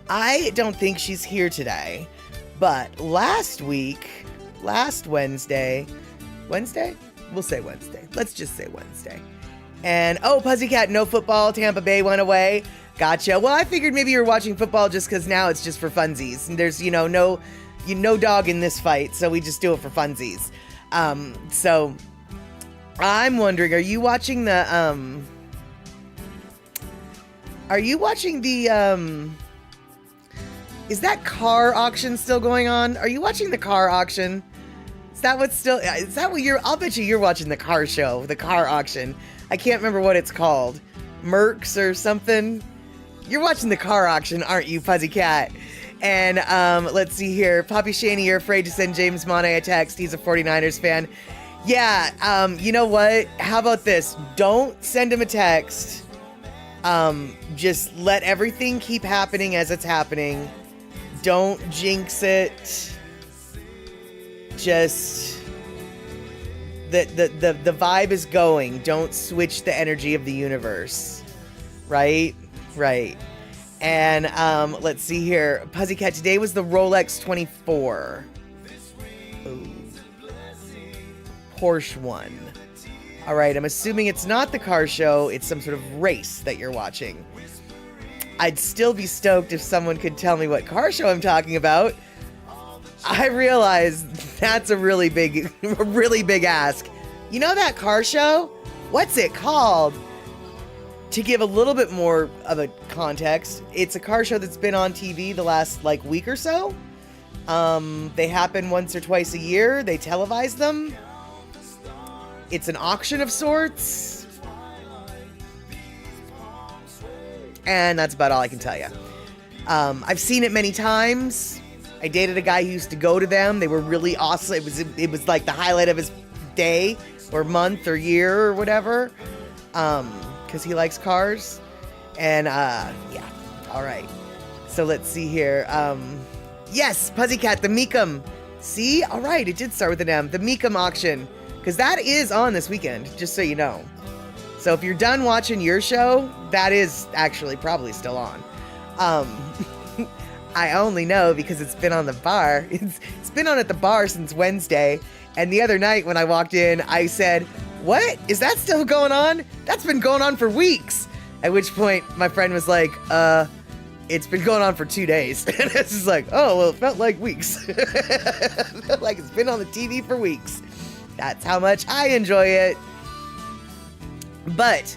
I don't think she's here today, but last Wednesday? We'll say Wednesday. Let's just say Wednesday. And, Pussycat, no football, Tampa Bay went away. Gotcha. Well, I figured maybe you were watching football just because now it's just for funsies. And there's, no dog in this fight, so we just do it for funsies. So I'm wondering, are you watching the Is that car auction still going on? Are you watching the car auction? Is that what you're, I'll bet you're watching the car show, the car auction. I can't remember what it's called. Mercs or something. You're watching the car auction, aren't you, Pussycat? And let's see here. Poppy Shaney, you're afraid to send James Mane a text. He's a 49ers fan. Yeah, you know what? How about this? Don't send him a text. Just let everything keep happening as it's happening. Don't jinx it. Just the vibe is going. Don't switch the energy of the universe. Right? Right. And let's see here. Pussycat, today was the Rolex 24. Ooh. Porsche one. All right, I'm assuming it's not the car show. It's some sort of race that you're watching. I'd still be stoked if someone could tell me what car show I'm talking about. I realize that's a really big ask. You know that car show? What's it called? To give a little bit more of a context, it's a car show that's been on TV the last week or so. They happen once or twice a year. They televise them. It's an auction of sorts. And that's about all I can tell you. I've seen it many times. I dated a guy who used to go to them. They were really awesome. It was like the highlight of his day or month or year or whatever. Because he likes cars. And yeah, all right. So let's see here. Yes, Pussycat, the Meekum. See, all right, it did start with an M. The Meekum auction, because that is on this weekend, just so you know. So if you're done watching your show, that is actually probably still on. I only know because it's been on the bar. It's been on at the bar since Wednesday. And the other night when I walked in, I said, "What? Is that still going on? That's been going on for weeks." At which point my friend was like, "It's been going on for 2 days." And it's just like, oh, well, it felt like weeks. It felt like it's been on the TV for weeks. That's how much I enjoy it. But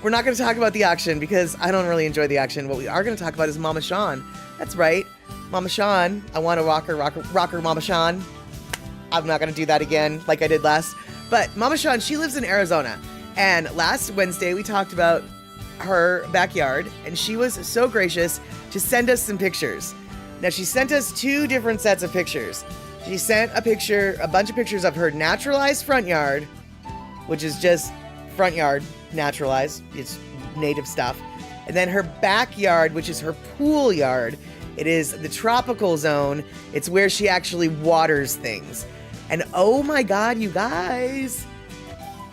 we're not going to talk about the auction because I don't really enjoy the auction. What we are going to talk about is Mama Sean. That's right. Mama Sean. I want to rocker Mama Sean. I'm not going to do that again like I did last. But Mama Sean, she lives in Arizona. And last Wednesday, we talked about her backyard. And she was so gracious to send us some pictures. Now, she sent us 2 different sets of pictures. She sent a bunch of pictures of her naturalized front yard, which is just front yard naturalized. It's native stuff. And then her backyard, which is her pool yard. It is the tropical zone. It's where she actually waters things. And oh my God, you guys,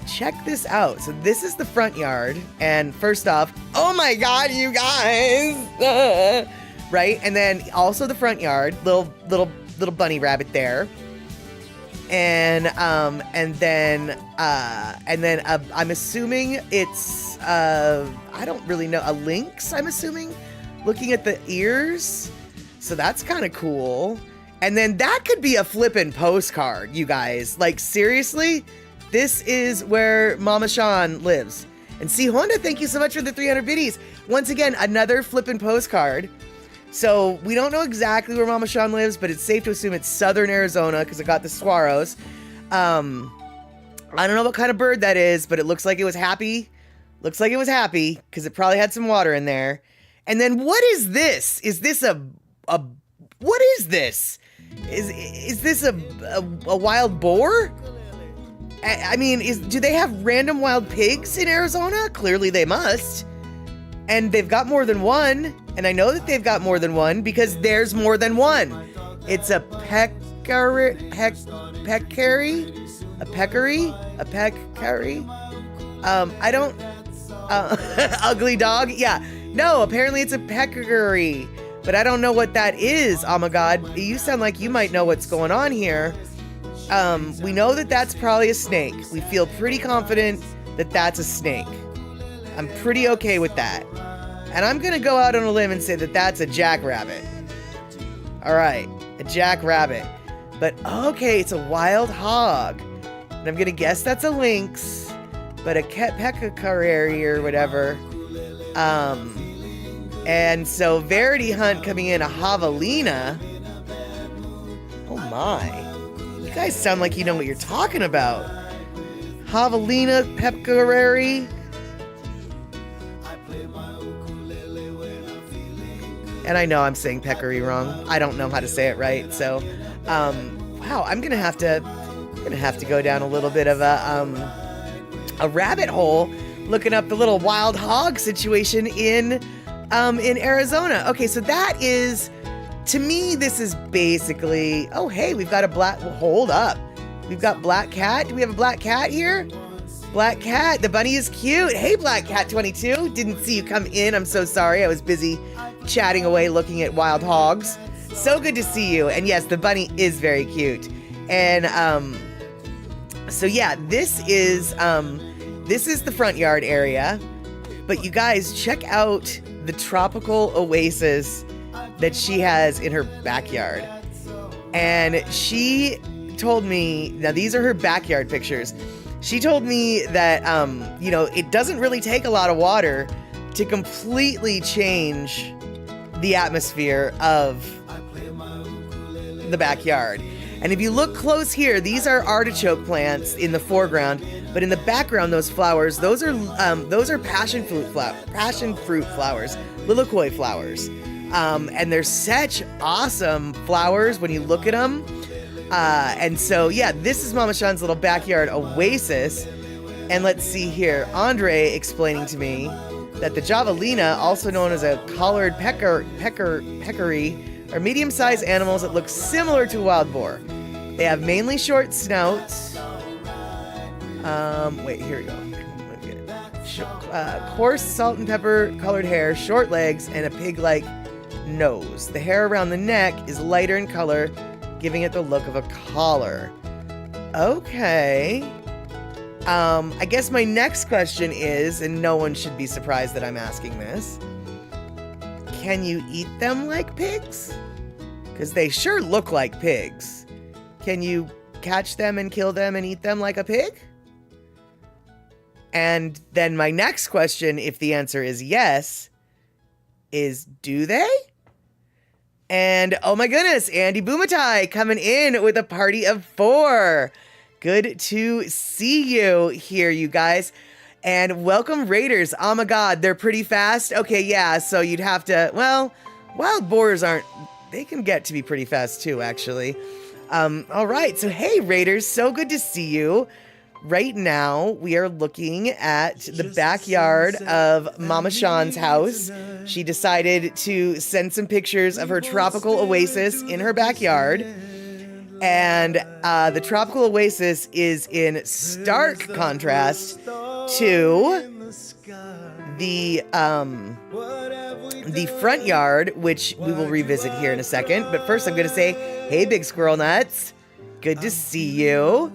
check this out. So this is the front yard. And first off, oh my God, you guys, right? And then also the front yard, little bunny rabbit there. And then I'm assuming it's I don't really know, a lynx, I'm assuming, looking at the ears. So that's kind of cool. And then that could be a flippin' postcard, you guys. Like, seriously, this is where Mama Sean lives. And see, Honda, thank you so much for the 300 biddies. Once again, another flippin' postcard. So we don't know exactly where Mama Sean lives, but it's safe to assume it's southern Arizona because it got the saguaros. I don't know what kind of bird that is, but it looks like it was happy. Looks like it was happy because it probably had some water in there. And then what is this? Is this what is this? Is this a wild boar? I mean, do they have random wild pigs in Arizona? Clearly they must. And they've got more than one. And I know that they've got more than one because there's more than one. It's a peccary? I don't... ugly dog? Yeah. No, apparently it's a peccary. But I don't know what that is. Oh my God. You sound like you might know what's going on here. We know that that's probably a snake. We feel pretty confident that that's a snake. I'm pretty okay with that. And I'm gonna go out on a limb and say that that's a jackrabbit. All right, a jackrabbit. But okay, it's a wild hog. And I'm gonna guess that's a lynx, but a peccary or whatever. And so Verity Hunt coming in a javelina. Oh my. You guys sound like you know what you're talking about. Javelina Pecorari. And I know I'm saying peccary wrong. I don't know how to say it right. So, wow, I'm gonna have to go down a little bit of a rabbit hole looking up the little wild hog situation in Arizona. Okay, so that is, to me, this is basically, oh, hey, we've got a black, hold up. We've got Black Cat. Do we have a Black Cat here? Black Cat, the bunny is cute. Hey, Black Cat 22. Didn't see you come in. I'm so sorry. I was busy chatting away looking at wild hogs. So good to see you. And yes, the bunny is very cute. And so yeah, this is the front yard area. But you guys, check out the tropical oasis that she has in her backyard. And she told me, now these are her backyard pictures. She told me that, you know, it doesn't really take a lot of water to completely change the atmosphere of the backyard. And if you look close here, these are artichoke plants in the foreground, but in the background, those flowers, those are passion fruit flowers, lilikoi flowers. And they're such awesome flowers when you look at them. And so, yeah, this is Mama Sean's little backyard oasis. And let's see here, Andre explaining to me that the javelina, also known as a collared peccary, are medium-sized animals that look similar to a wild boar. They have mainly short snouts. Wait, here we go. Coarse salt and pepper colored hair, short legs, and a pig-like nose. The hair around the neck is lighter in color, giving it the look of a collar. Okay. I guess my next question is, and no one should be surprised that I'm asking this, can you eat them like pigs? Because they sure look like pigs. Can you catch them and kill them and eat them like a pig? And then my next question, if the answer is yes, is do they? And oh my goodness, Andy Bumatai coming in with a party of 4. Good to see you here, you guys. And welcome Raiders. Oh my God, they're pretty fast. Okay, yeah, so you'd have to, well, wild boars aren't, they can get to be pretty fast too, actually. All right, so hey Raiders, so good to see you. Right now, we are looking at the backyard of Mama Sean's house. She decided to send some pictures of her tropical oasis in her backyard. And the tropical oasis is in stark contrast to the front yard, which we will revisit here in a second. But first, I'm going to say, hey, Big Squirrel Nuts. Good to see you.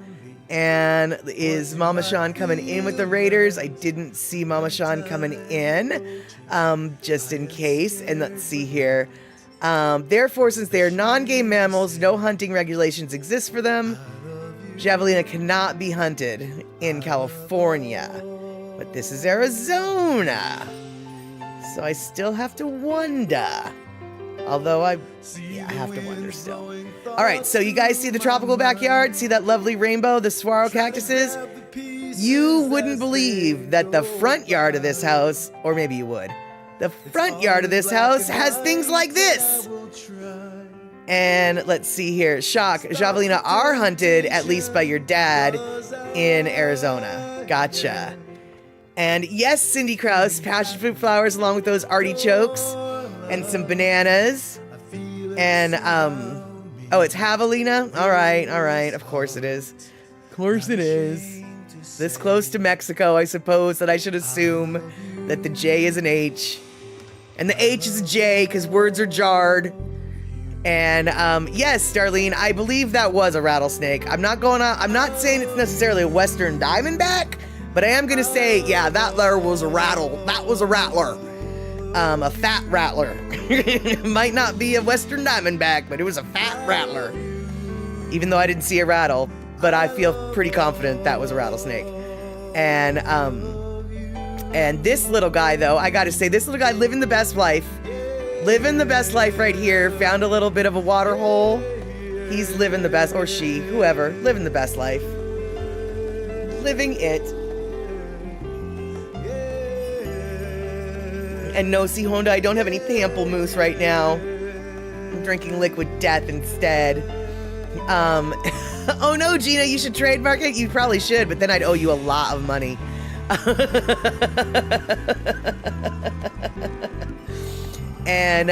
And is Mama Sean coming in with the Raiders? I didn't see Mama Sean coming in, just in case. And let's see here. Therefore, since they are non-game mammals, no hunting regulations exist for them. Javelina cannot be hunted in California. But this is Arizona. So I still have to wonder. Although I have to wonder still. All right, so you guys see the tropical backyard? See that lovely rainbow, the saguaro cactuses? You wouldn't believe that the front yard of this house, or maybe you would, the front yard of this house has things like this. And let's see here. Shock, javelina are hunted, at least by your dad, in Arizona. Gotcha. And yes, Cindy Krause, passion fruit flowers along with those artichokes and some bananas. And, oh, it's javelina? All right. Of course it is. Of course it is. This close to Mexico, I suppose that I should assume that the J is an H. And the H is a J because words are jarred. And yes, Darlene, I believe that was a rattlesnake. I'm not saying it's necessarily a Western Diamondback, but I am going to say, yeah, that there was a rattle. That was a rattler. A fat rattler. It might not be a Western Diamondback, but it was a fat rattler. Even though I didn't see a rattle, but I feel pretty confident that was a rattlesnake. And And this little guy, though, I gotta say, this little guy living the best life. Living the best life right here. Found a little bit of a water hole. He's living the best, or she, whoever, living the best life. Living it. And no, see, Honda, I don't have any pamplemousse right now. I'm drinking liquid death instead. Oh no, Gina, you should trademark it. You probably should, but then I'd owe you a lot of money. And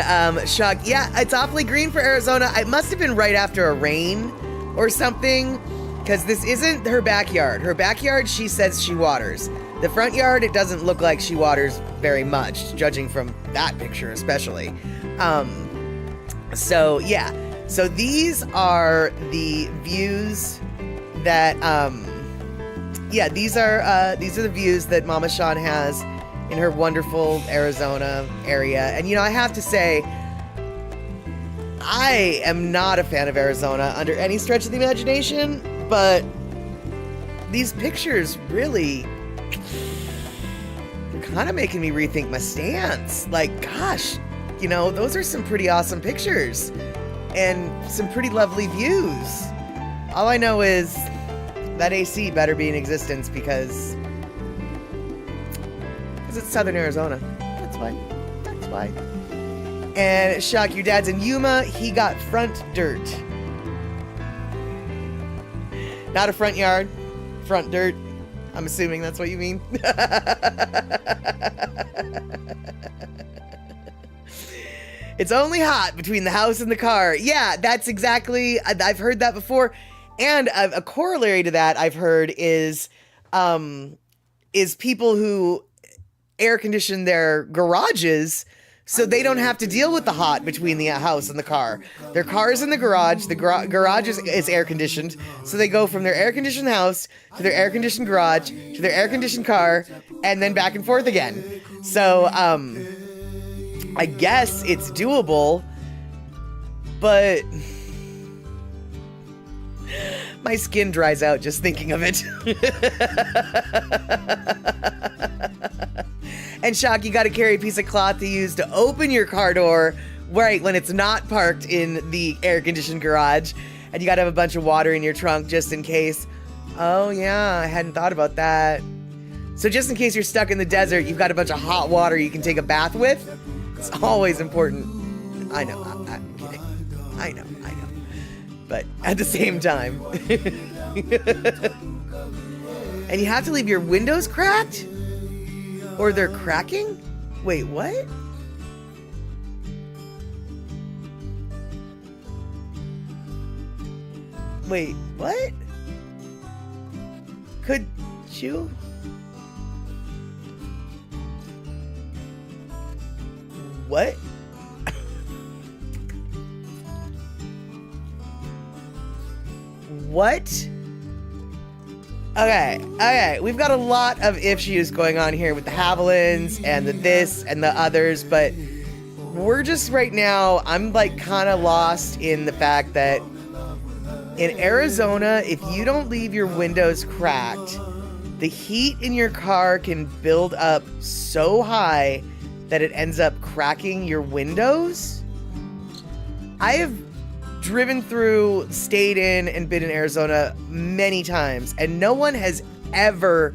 Shug, yeah, it's awfully green for Arizona. It must have been right after a rain or something, because this isn't her backyard. Her backyard, she says she waters. The front yard, it doesn't look like she waters very much, judging from that picture especially. So yeah, so these are the views that yeah, these are the views that Mama Sean has in her wonderful Arizona area. And you know, I have to say, I am not a fan of Arizona under any stretch of the imagination, but these pictures really, they're kind of making me rethink my stance. Like, gosh, you know, those are some pretty awesome pictures and some pretty lovely views. All I know is that AC better be in existence because it's Southern Arizona. That's why. That's why. And Shock, your dad's in Yuma. He got front dirt. Not a front yard. Front dirt. I'm assuming that's what you mean. It's only hot between the house and the car. Yeah, that's exactly. I've heard that before. And a corollary to that I've heard is people who air condition their garages so they don't have to deal with the hot between the house and the car. Their car is in the garage. The garage is air conditioned. So they go from their air conditioned house to their air conditioned garage to their air conditioned car and then back and forth again. So I guess it's doable, but my skin dries out just thinking of it. And Shock, you got to carry a piece of cloth to use to open your car door, right, when it's not parked in the air-conditioned garage. And you got to have a bunch of water in your trunk just in case. Oh, yeah, I hadn't thought about that. So just in case you're stuck in the desert, you've got a bunch of hot water you can take a bath with. It's always important. I know, I'm kidding. I know. But at the same time. And you have to leave your windows cracked? Or they're cracking? Wait, what? Wait, what? Could you? What? What? Okay, we've got a lot of issues going on here with the Havilands and the this and the others, but we're just right now, I'm like kind of lost in the fact that in Arizona, if you don't leave your windows cracked, the heat in your car can build up so high that it ends up cracking your windows. I have driven through, stayed in, and been in Arizona many times, and no one has ever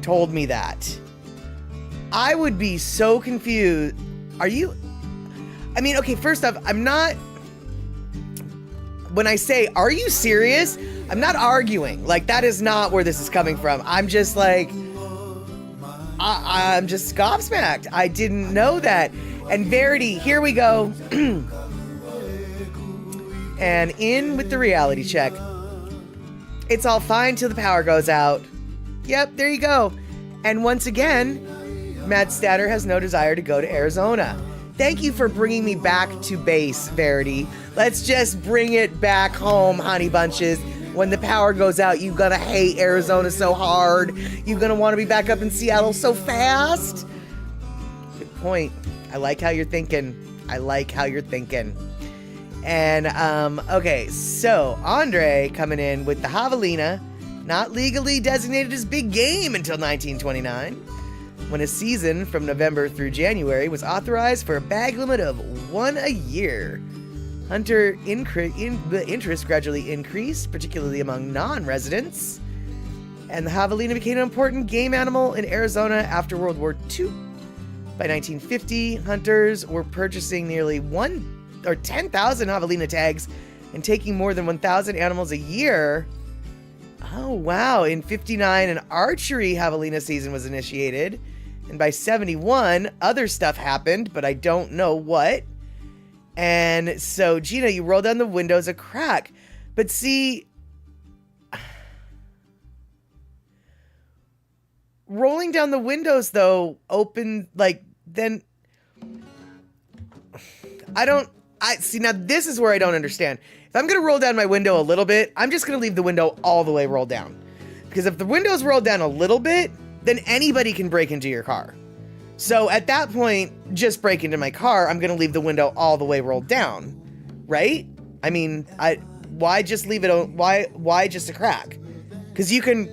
told me that. I would be so confused. I mean, okay, first off, I'm not, when I say, are you serious? I'm not arguing. Like, that is not where this is coming from. I'm just like, I'm just gobsmacked. I didn't know that. And Verity, here we go. And in with the reality check. It's all fine till the power goes out. Yep, there you go. And once again, Matt Statter has no desire to go to Arizona. Thank you for bringing me back to base, Verity. Let's just bring it back home, honey bunches. When the power goes out, you're gonna hate Arizona so hard. You're gonna want to be back up in Seattle so fast. Good point. I like how you're thinking. And, okay, so Andre coming in with the javelina, not legally designated as big game until 1929. when a season from November through January was authorized for a bag limit of 1 a year. Hunter the interest gradually increased, particularly among non-residents, and the javelina became an important game animal in Arizona after World War II. By 1950, hunters were purchasing nearly 10,000 javelina tags and taking more than 1,000 animals a year. Oh, wow. In 59, an archery javelina season was initiated. And by 71, other stuff happened, but I don't know what. And so, Gina, you roll down the windows a crack. But see, rolling down the windows, though, then see, now this is where I don't understand. If I'm going to roll down my window a little bit, I'm just going to leave the window all the way rolled down. Because if the window's rolled down a little bit, then anybody can break into your car. So at that point, just break into my car, I'm going to leave the window all the way rolled down. Right? I mean, why just leave it, why just a crack? Because you can,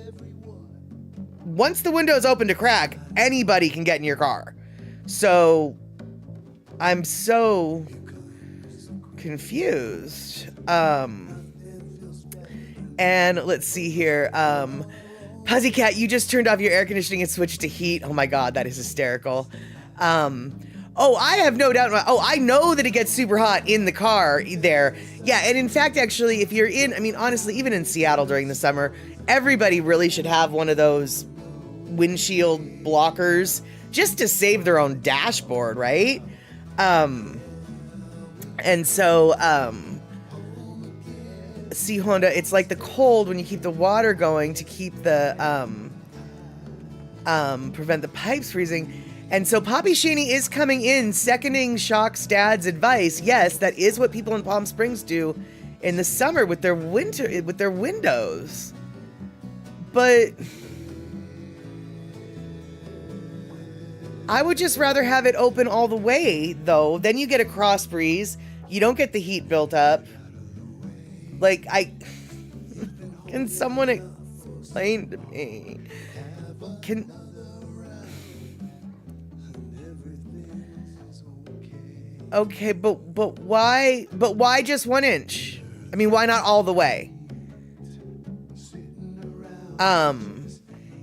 once the window is open to crack, anybody can get in your car. So I'm so confused. And let's see here. Pussycat, you just turned off your air conditioning and switched to heat. Oh my God, that is hysterical. Oh, I have no doubt. Oh, I know that it gets super hot in the car there. Yeah, and in fact, actually, if you're in, I mean, honestly, even in Seattle during the summer, everybody really should have one of those windshield blockers just to save their own dashboard, right? And so, see, Honda, it's like the cold when you keep the water going to keep the, prevent the pipes freezing. And so Poppy Shaney is coming in, seconding Shock's dad's advice. Yes, that is what people in Palm Springs do in the summer with their windows. But I would just rather have it open all the way, though. Then you get a cross breeze. You don't get the heat built up. Like, can someone explain to me? Okay, but why just 1 inch? I mean, why not all the way?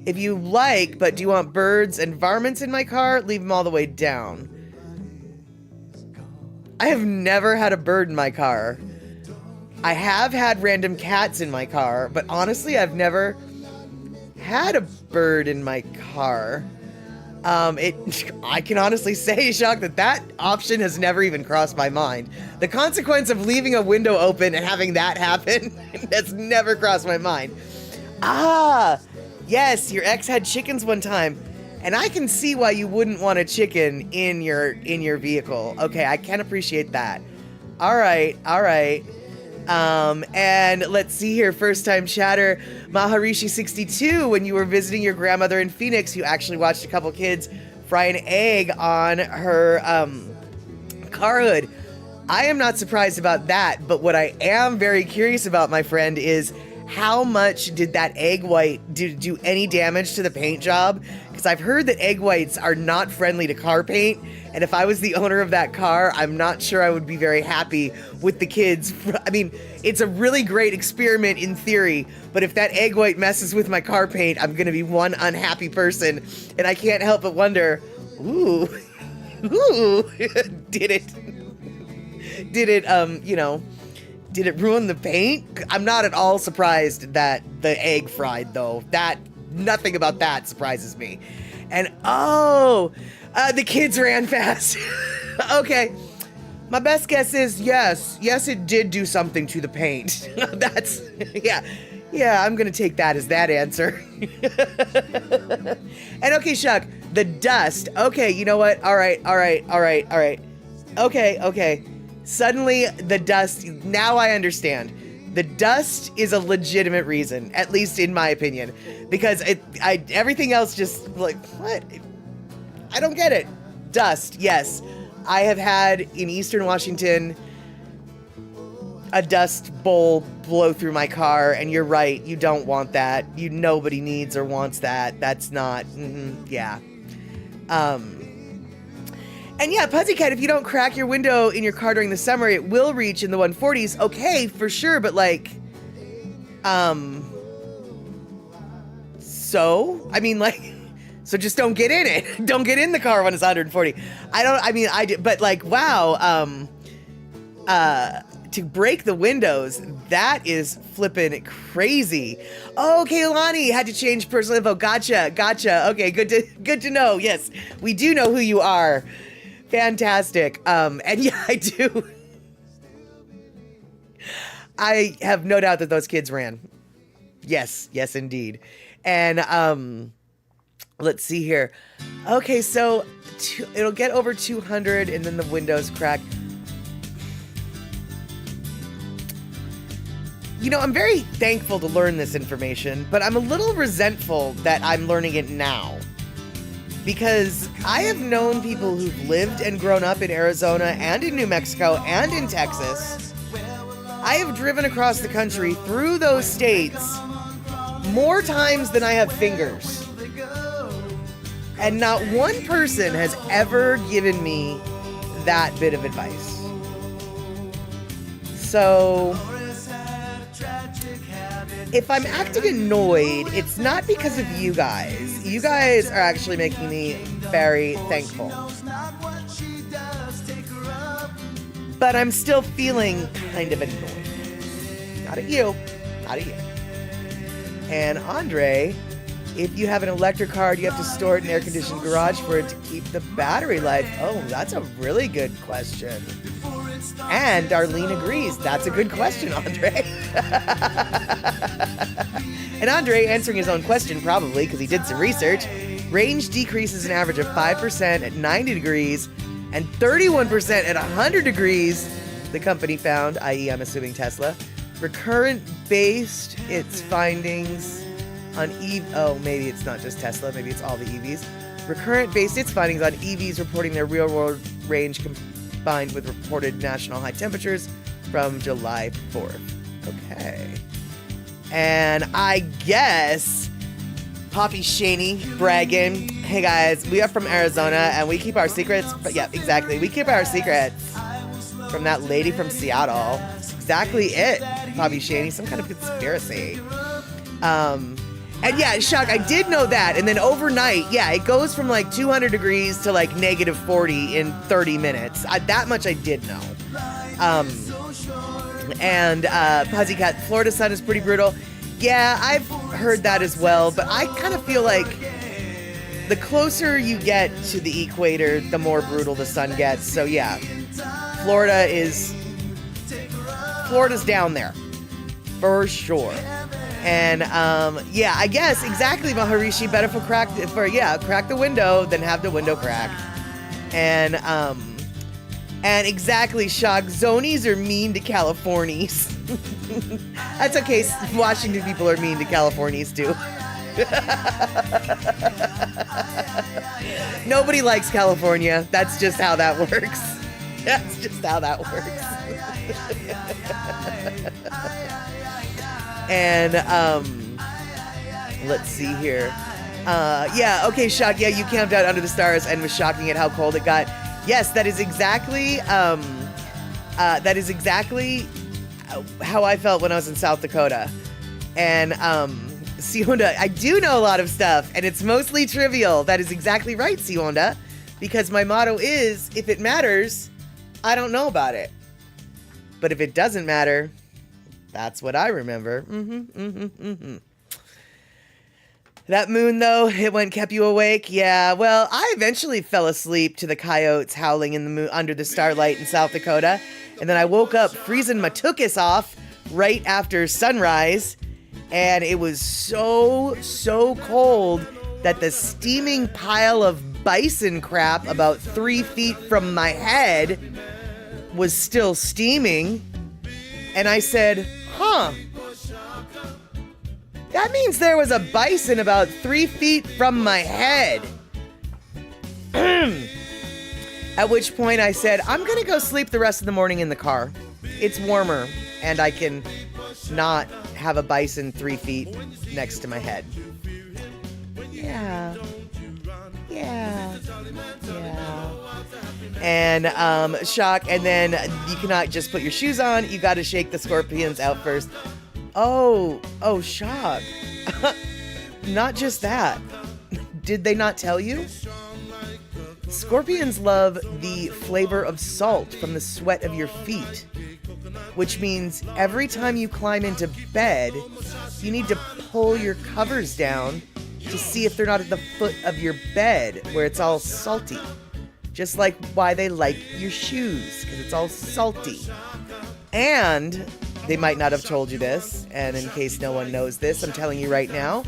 If you like, but do you want birds and varmints in my car? Leave them all the way down. I have never had a bird in my car. I have had random cats in my car, but honestly, I've never had a bird in my car. I can honestly say, Shock, that option has never even crossed my mind. The consequence of leaving a window open and having that happen has never crossed my mind. Ah, yes, your ex had chickens one time, and I can see why you wouldn't want a chicken in your vehicle. Okay, I can appreciate that. All right. And let's see here, first time chatter, Maharishi62, when you were visiting your grandmother in Phoenix, you actually watched a couple kids fry an egg on her car hood. I am not surprised about that, but what I am very curious about, my friend, is how much did that egg white do any damage to the paint job? Because I've heard that egg whites are not friendly to car paint, and if I was the owner of that car, I'm not sure I would be very happy with the kids. I mean, it's a really great experiment in theory, but if that egg white messes with my car paint, I'm going to be one unhappy person, and I can't help but wonder, ooh, did it, did it ruin the paint? I'm not at all surprised that the egg fried, though. Nothing about that surprises me. And, the kids ran fast. Okay. My best guess is yes, it did do something to the paint. That's, yeah, I'm gonna take that as that answer. And okay, Shuck, the dust. Okay, you know what? All right. Okay. Suddenly, the dust, now I understand. The dust is a legitimate reason, at least in my opinion, because everything else just like, what? I don't get it. Dust, yes. I have had in Eastern Washington a dust bowl blow through my car, and you're right, you don't want that. Nobody needs or wants that. That's not, yeah. And yeah, Pussycat, if you don't crack your window in your car during the summer, it will reach in the 140s. Okay, for sure, but like, so? I mean, like, so just don't get in it. Don't get in the car when it's 140. But like, wow, to break the windows, that is flipping crazy. Oh, Kaylani had to change personal info. Gotcha. Okay, good to know. Yes, we do know who you are. Fantastic. And yeah, I do. I have no doubt that those kids ran. Yes, indeed. And let's see here. Okay, so it'll get over 200 and then the windows crack. You know, I'm very thankful to learn this information, but I'm a little resentful that I'm learning it now. Because I have known people who've lived and grown up in Arizona and in New Mexico and in Texas. I have driven across the country through those states more times than I have fingers. And not one person has ever given me that bit of advice. So, if I'm acting annoyed, it's not because of you guys. You guys are actually making me very thankful. But I'm still feeling kind of annoyed. Not at you. And Andre, if you have an electric car, you have to store it in an air-conditioned garage for it to keep the battery life. Oh, that's a really good question. And Darlene agrees. That's a good question, Andre. And Andre, answering his own question probably, because he did some research, range decreases an average of 5% at 90 degrees and 31% at 100 degrees, the company found, i.e. I'm assuming Tesla. Recurrent based its findings on oh, maybe it's not just Tesla, maybe it's all the EVs. Recurrent based its findings on EVs reporting their real-world range combined with reported national high temperatures from July 4th. Okay. And I guess Poppy Shaney bragging, hey guys, we are from Arizona and we keep our secrets. But yeah, exactly. We keep our secrets from that lady from Seattle. That's exactly it, Poppy Shaney. Some kind of conspiracy. And yeah, shock, I did know that. And then overnight, yeah, it goes from like 200 degrees to like negative 40 in 30 minutes. That much I did know. Pussycat, Florida sun is pretty brutal. Yeah, I've heard that as well, but I kind of feel like the closer you get to the equator, the more brutal the sun gets. So yeah, Florida's down there for sure. And yeah, I guess exactly, Maharishi. Better crack the window than have the window cracked. And exactly, Shock. Zonies are mean to Californians. That's okay. Washington people are mean to Californians too. Nobody likes California. That's just how that works. That's just how that works. And let's see here. Yeah, okay, Shock. Yeah, you camped out under the stars and was shocking at how cold it got. Yes, that is exactly how I felt when I was in South Dakota. And Sionda, I do know a lot of stuff, and it's mostly trivial. That is exactly right, Sionda, because my motto is, if it matters, I don't know about it. But if it doesn't matter, that's what I remember. That moon, though, kept you awake? Yeah, well, I eventually fell asleep to the coyotes howling in the moon under the starlight in South Dakota. And then I woke up freezing my tuchus off right after sunrise. And it was so cold that the steaming pile of bison crap about 3 feet from my head was still steaming. And I said, huh, that means there was a bison about 3 feet from my head. At which point I said, I'm going to go sleep the rest of the morning in the car. It's warmer, and I can not have a bison 3 feet next to my head. Yeah. Yeah. Yeah. And Shock, and then you cannot just put your shoes on. You got to shake the scorpions out first. Oh, Shock. Not just that. Did they not tell you? Scorpions love the flavor of salt from the sweat of your feet, which means every time you climb into bed, you need to pull your covers down to see if they're not at the foot of your bed where it's all salty. Just like why they like your shoes, because it's all salty. And they might not have told you this, and in case no one knows this, I'm telling you right now,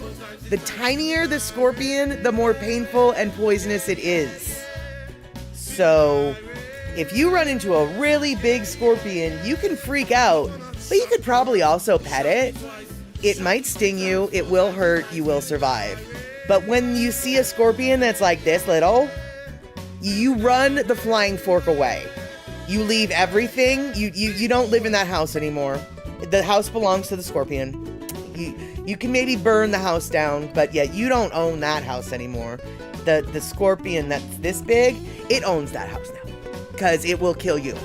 the tinier the scorpion, the more painful and poisonous it is. So, if you run into a really big scorpion, you can freak out, but you could probably also pet it. It might sting you, it will hurt, you will survive. But when you see a scorpion that's like this little, you run the flying fork away. You leave everything. You don't live in that house anymore. The house belongs to the scorpion. You can maybe burn the house down, but yeah, you don't own that house anymore. The scorpion that's this big, it owns that house now. Because it will kill you.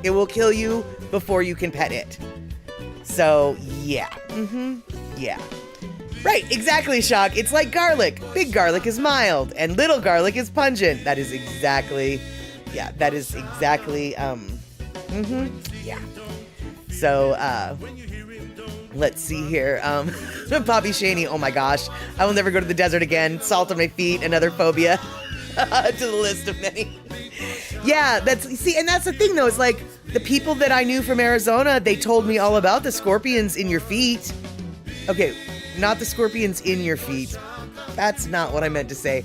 It will kill you before you can pet it. So, yeah. Yeah. Right, exactly, Shock. It's like garlic. Big garlic is mild, and little garlic is pungent. That is exactly... Yeah, that is exactly, yeah. So, let's see here. Poppy Shaney, oh my gosh. I will never go to the desert again. Salt on my feet, another phobia to the list of many. Yeah, and that's the thing though, is like, the people that I knew from Arizona, they told me all about the scorpions in your feet. Okay, not the scorpions in your feet. That's not what I meant to say.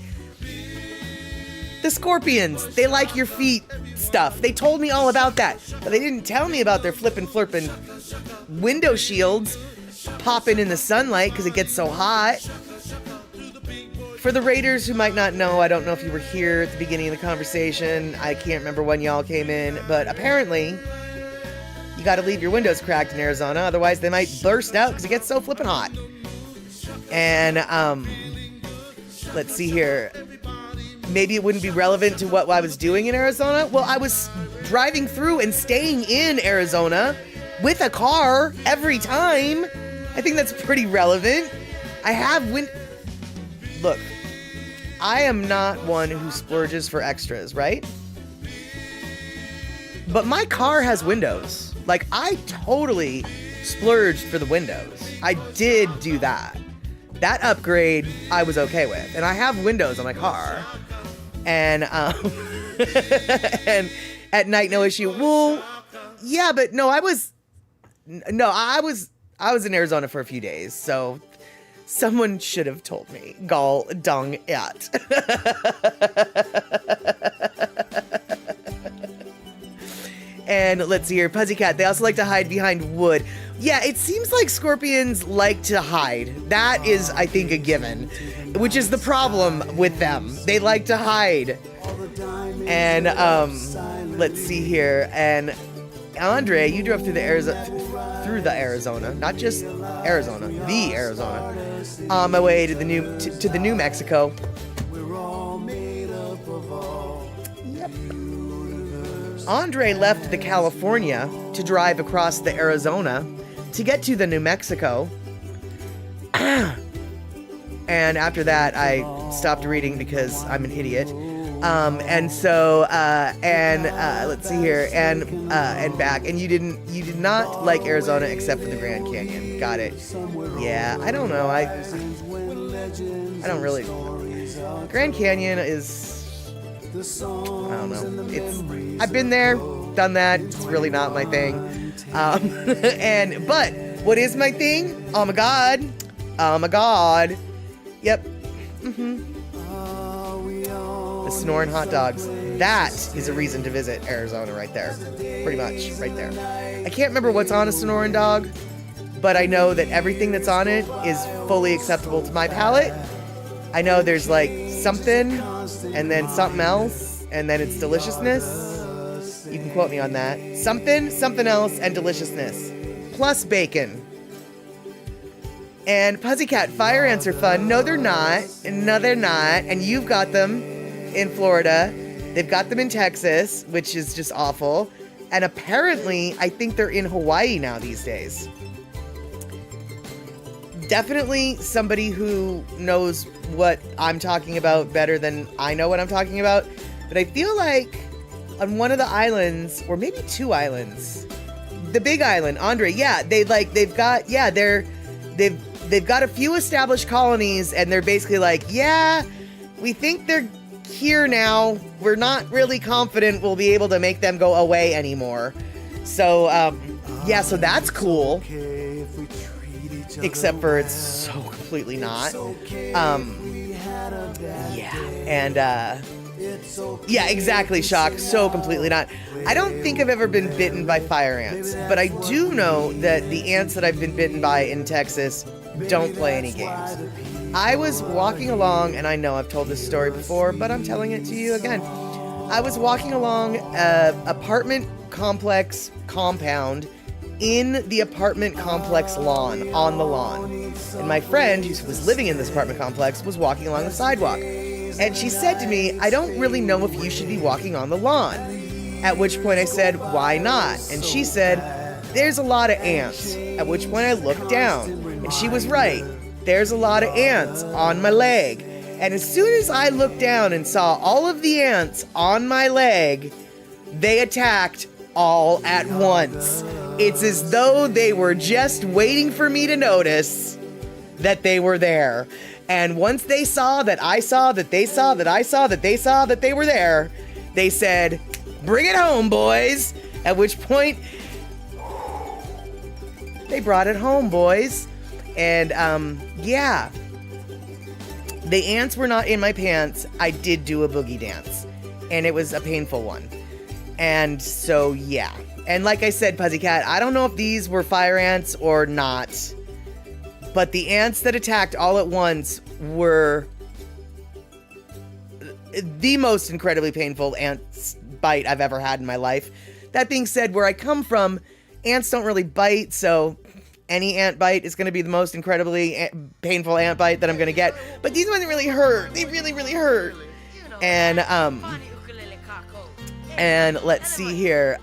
The scorpions, they like your feet stuff. They told me all about that, but they didn't tell me about their flippin' flirpin' window shields popping in the sunlight because it gets so hot. For the Raiders who might not know, I don't know if you were here at the beginning of the conversation. I can't remember when y'all came in, but apparently you got to leave your windows cracked in Arizona, otherwise they might burst out because it gets so flippin' hot. And let's see here. Maybe it wouldn't be relevant to what I was doing in Arizona. Well, I was driving through and staying in Arizona with a car every time. I think that's pretty relevant. I have Look, I am not one who splurges for extras, right? But my car has windows. Like, I totally splurged for the windows. I did do that. That upgrade I was okay with. And I have windows on my car. And and at night, no issue. Well, yeah, but no, I was in Arizona for a few days, so someone should have told me. Gall dong it. And let's see here, Pussycat, they also like to hide behind wood. Yeah, it seems like scorpions like to hide. That is, I think, a given, which is the problem with them. They like to hide. And, let's see here. And Andre, you drove through the Arizona, not just Arizona, the Arizona, on my way to the New Mexico. Yep. Andre left the California to drive across the Arizona to get to the New Mexico. And after that, I stopped reading because I'm an idiot. Let's see here, and back. And you did not like Arizona except for the Grand Canyon. Got it. Yeah, I don't know. I don't really. Grand Canyon is, I don't know. I've been there, done that. It's really not my thing. But what is my thing? Oh my God. Yep. The Sonoran hot dogs. That is a reason to visit Arizona right there. Pretty much right there. I can't remember what's on a Sonoran dog, but I know that everything that's on it is fully acceptable to my palate. I know there's like something and then something else and then it's deliciousness. You can quote me on that. Something else, and deliciousness. Plus bacon. And Pussycat, fire ants are fun. No, they're not. No, they're not. And you've got them. in Florida. They've got them in Texas, which is just awful. And apparently, I think they're in Hawaii now these days. Definitely somebody who knows what I'm talking about better than I know what I'm talking about. But I feel like on one of the islands, or maybe two islands, the big island, Andre, yeah, they've got a few established colonies, and they're basically like, yeah, we think they're here now. We're not really confident we'll be able to make them go away anymore. So, yeah, so that's cool. Except for it's so completely not. Yeah, and yeah, exactly, Shock. So completely not. I don't think I've ever been bitten by fire ants, but I do know that the ants that I've been bitten by in Texas don't play any games. I was walking along, and I know I've told this story before, but I'm telling it to you again. I was walking along an apartment complex compound in the apartment complex lawn, on the lawn. And my friend, who was living in this apartment complex, was walking along the sidewalk. And she said to me, I don't really know if you should be walking on the lawn. At which point I said, why not? And she said, there's a lot of ants. At which point I looked down, and she was right. There's a lot of ants on my leg. And as soon as I looked down and saw all of the ants on my leg, they attacked all at once. It's as though they were just waiting for me to notice that they were there. And once they saw that I saw that they saw that I saw that they saw that they were there, they said, bring it home, boys. At which point, they brought it home, boys. And yeah, the ants were not in my pants. I did do a boogie dance, and it was a painful one. And so, yeah. And like I said, Puzzycat, I don't know if these were fire ants or not, but the ants that attacked all at once were the most incredibly painful ant bite I've ever had in my life. That being said, where I come from, ants don't really bite, so any ant bite is going to be the most incredibly painful ant bite that I'm going to get. But these ones really hurt. They really, really hurt. And let's see here.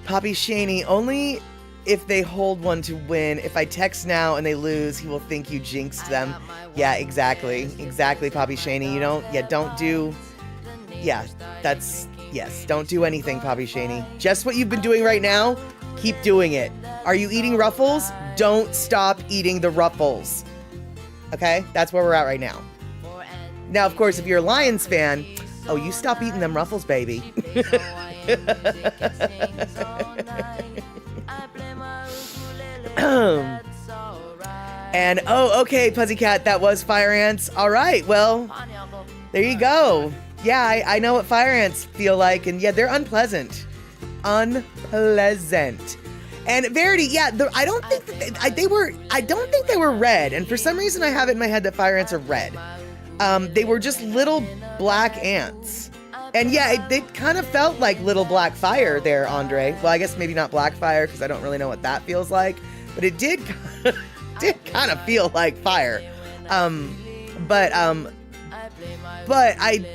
Poppy Shaney, only if they hold one to win. If I text now and they lose, he will think you jinxed them. Yeah, exactly. Exactly, Poppy Shaney. Don't do anything, Poppy Shaney. Just what you've been doing right now, keep doing it. Are you eating Ruffles? Don't stop eating the Ruffles. Okay? That's where we're at right now. Now, of course, if you're a Lions fan, oh, you stop eating them Ruffles, baby. And, oh, okay, Puzzycat, that was fire ants. All right, well, there you go. Yeah, I know what fire ants feel like, and yeah, they're unpleasant. Unpleasant. And Verity, yeah, I don't think they were red, and for some reason I have it in my head that fire ants are red. They were just little black ants. And yeah, it kind of felt like little black fire there, Andre. Well, I guess maybe not black fire, because I don't really know what that feels like. But it did kind of feel like fire. But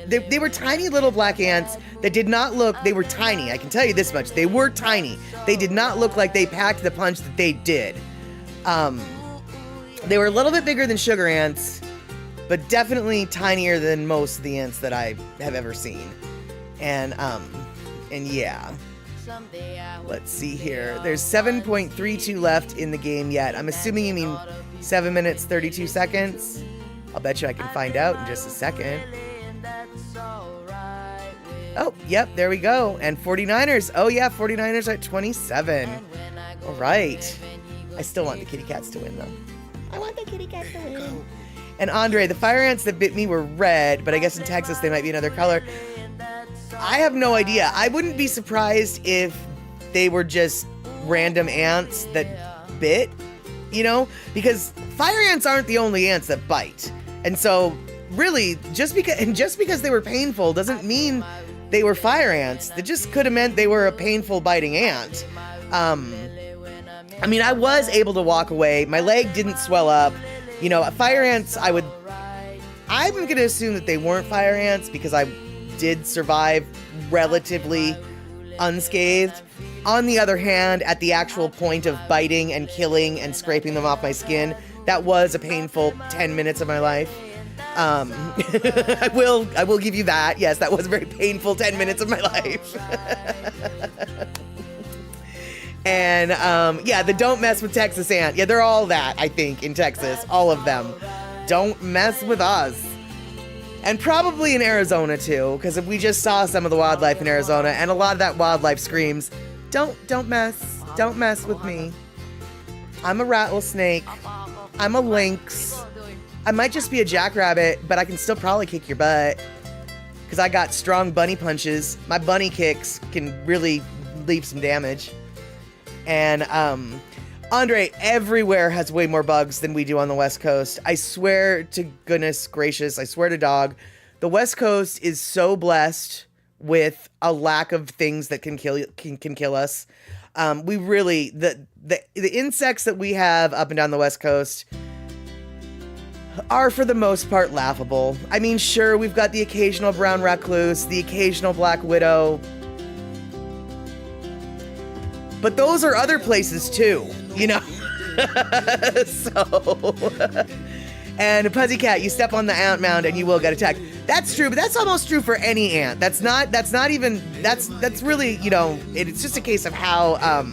they were tiny little black ants that did not look, they were tiny. I can tell you this much. They were tiny. They did not look like they packed the punch that they did. They were a little bit bigger than sugar ants, but definitely tinier than most of the ants that I have ever seen. And yeah. Let's see here. There's 7.32 left in the game yet. I'm assuming you mean 7 minutes, 32 seconds. I'll bet you I can find out in just a second. Oh, yep, there we go. And 49ers. Oh, yeah, 49ers at 27. All right. I still want the kitty cats to win, though. I want the kitty cats to win. And Andre, the fire ants that bit me were red, but I guess in Texas they might be another color. I have no idea. I wouldn't be surprised if they were just random ants that bit, because fire ants aren't the only ants that bite. And so really, just because they were painful doesn't mean they were fire ants. That just could have meant they were a painful biting ant. I mean, I was able to walk away. My leg didn't swell up. Fire ants, I would I'm going to assume that they weren't fire ants because I did survive relatively unscathed. On the other hand, at the actual point of biting and killing and scraping them off my skin, that was a painful 10 minutes of my life. I will give you that. Yes, that was a very painful 10 minutes of my life. And yeah, the don't mess with Texas ant. Yeah, they're all that, I think, in Texas. All of them. Don't mess with us. And probably in Arizona too, because we just saw some of the wildlife in Arizona, and a lot of that wildlife screams, don't mess with me. I'm a rattlesnake. I'm a lynx. I might just be a jackrabbit, but I can still probably kick your butt. Because I got strong bunny punches. My bunny kicks can really leave some damage. And Andre, everywhere has way more bugs than we do on the West Coast. I swear to goodness gracious, I swear to dog, the West Coast is so blessed with a lack of things that can kill us. We really, the insects that we have up and down the West Coast are for the most part laughable. I mean, sure, we've got the occasional brown recluse, the occasional black widow, but those are other places too, you know? So, and Puzzy Cat, you step on the ant mound and you will get attacked. That's true, but that's almost true for any ant. That's really, you know, it's just a case of how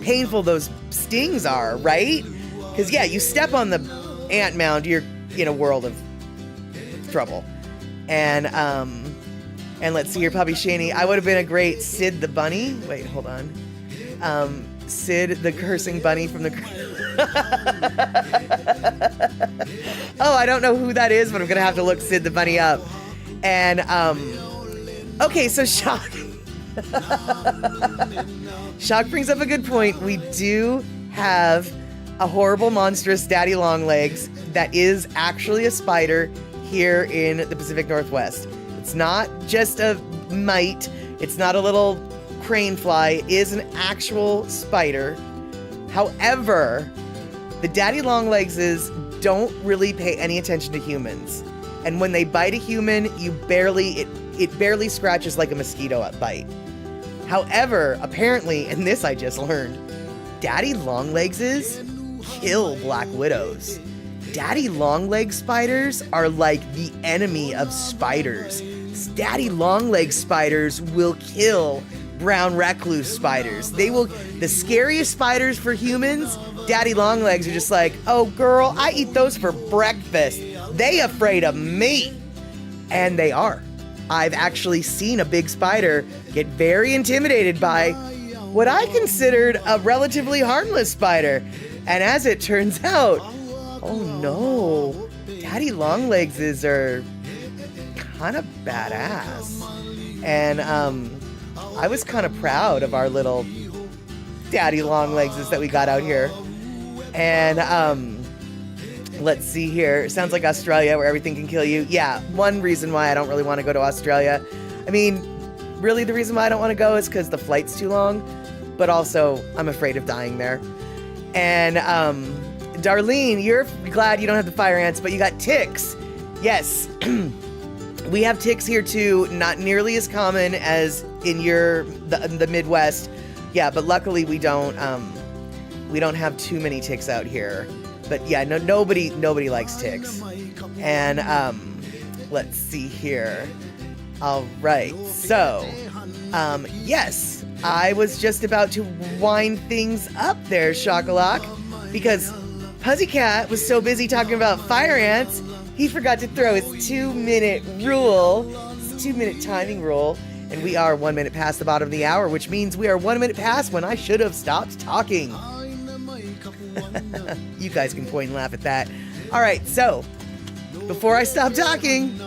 painful those stings are, right? Because yeah, you step on the ant mound, you're in a world of trouble. And let's see here, Puppy Shaney. I would have been a great Sid the Bunny. Wait, hold on. Sid the cursing bunny from the... Oh, I don't know who that is, but I'm going to have to look Sid the Bunny up. And, okay, so Shock. Shock brings up a good point. We do have a horrible, monstrous daddy long legs that is actually a spider here in the Pacific Northwest. It's not just a mite. It's not a little crane fly. It is an actual spider. However, the daddy longlegses don't really pay any attention to humans. And when they bite a human, it barely scratches like a mosquito bite. However, apparently, and this I just learned, daddy longlegses kill black widows. Daddy longleg spiders are like the enemy of spiders. Daddy longleg spiders will kill brown recluse spiders. The scariest spiders for humans, daddy longlegs are just like, oh girl, I eat those for breakfast. They afraid of me. And they are. I've actually seen a big spider get very intimidated by what I considered a relatively harmless spider. And as it turns out, oh no, daddy longlegses are kind of badass. And I was kind of proud of our little daddy longlegses that we got out here. And let's see here. Sounds like Australia, where everything can kill you. Yeah, one reason why I don't really want to go to Australia. I mean, really the reason why I don't want to go is because the flight's too long. But also, I'm afraid of dying there. And Darlene, you're glad you don't have the fire ants, but you got ticks. Yes. We have ticks here too, not nearly as common as in the Midwest. Yeah, but luckily we don't have too many ticks out here. But yeah, nobody likes ticks. And let's see here. All right. So, yes, I was just about to wind things up there, Shockalock, because Puzzy Cat was so busy talking about fire ants, he forgot to throw his 2-minute rule, his 2-minute timing rule, and we are 1 minute past the bottom of the hour, which means we are 1 minute past when I should have stopped talking. You guys can point and laugh at that. All right, so before I stop talking,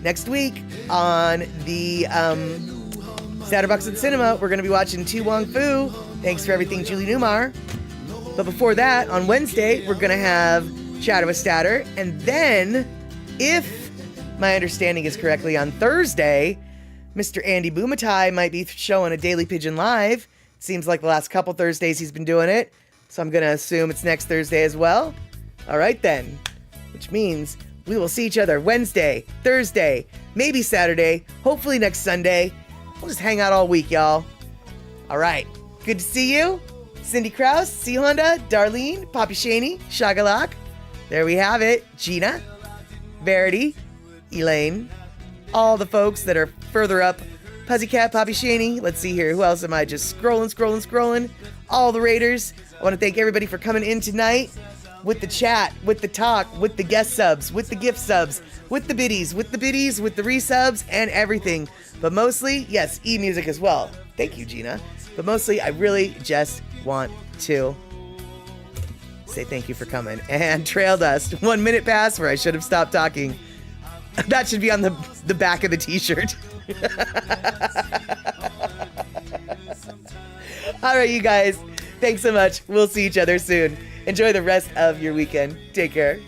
next week on the Satterbucks at Cinema, we're going to be watching Tu Wong Fu. Thanks for everything, Julie Newmar. But before that, on Wednesday, we're going to have Chatter with Statter. And then, if my understanding is correctly, on Thursday, Mr. Andy Bumatai might be showing a Daily Pigeon Live. Seems like the last couple Thursdays he's been doing it. So I'm going to assume it's next Thursday as well. All right, then. which means we will see each other Wednesday, Thursday, maybe Saturday, hopefully next Sunday. We'll just hang out all week, y'all. All right. Good to see you. Cindy Krause, C. Honda, Darlene, Poppy Shaney, Shagalak. There we have it. Gina, Verity, Elaine, all the folks that are further up. Puzzycat, Poppy Shaney. Let's see here. Who else am I just scrolling? All the Raiders. I want to thank everybody for coming in tonight with the chat, with the talk, with the guest subs, with the gift subs, with the biddies, with the resubs and everything. But mostly, yes, e-music as well. Thank you, Gina. But mostly, I really just want to say thank you for coming. And Trail Dust, 1 minute past where I should have stopped talking. That should be on the back of the t-shirt. All right, you guys. Thanks so much. We'll see each other soon. Enjoy the rest of your weekend. Take care.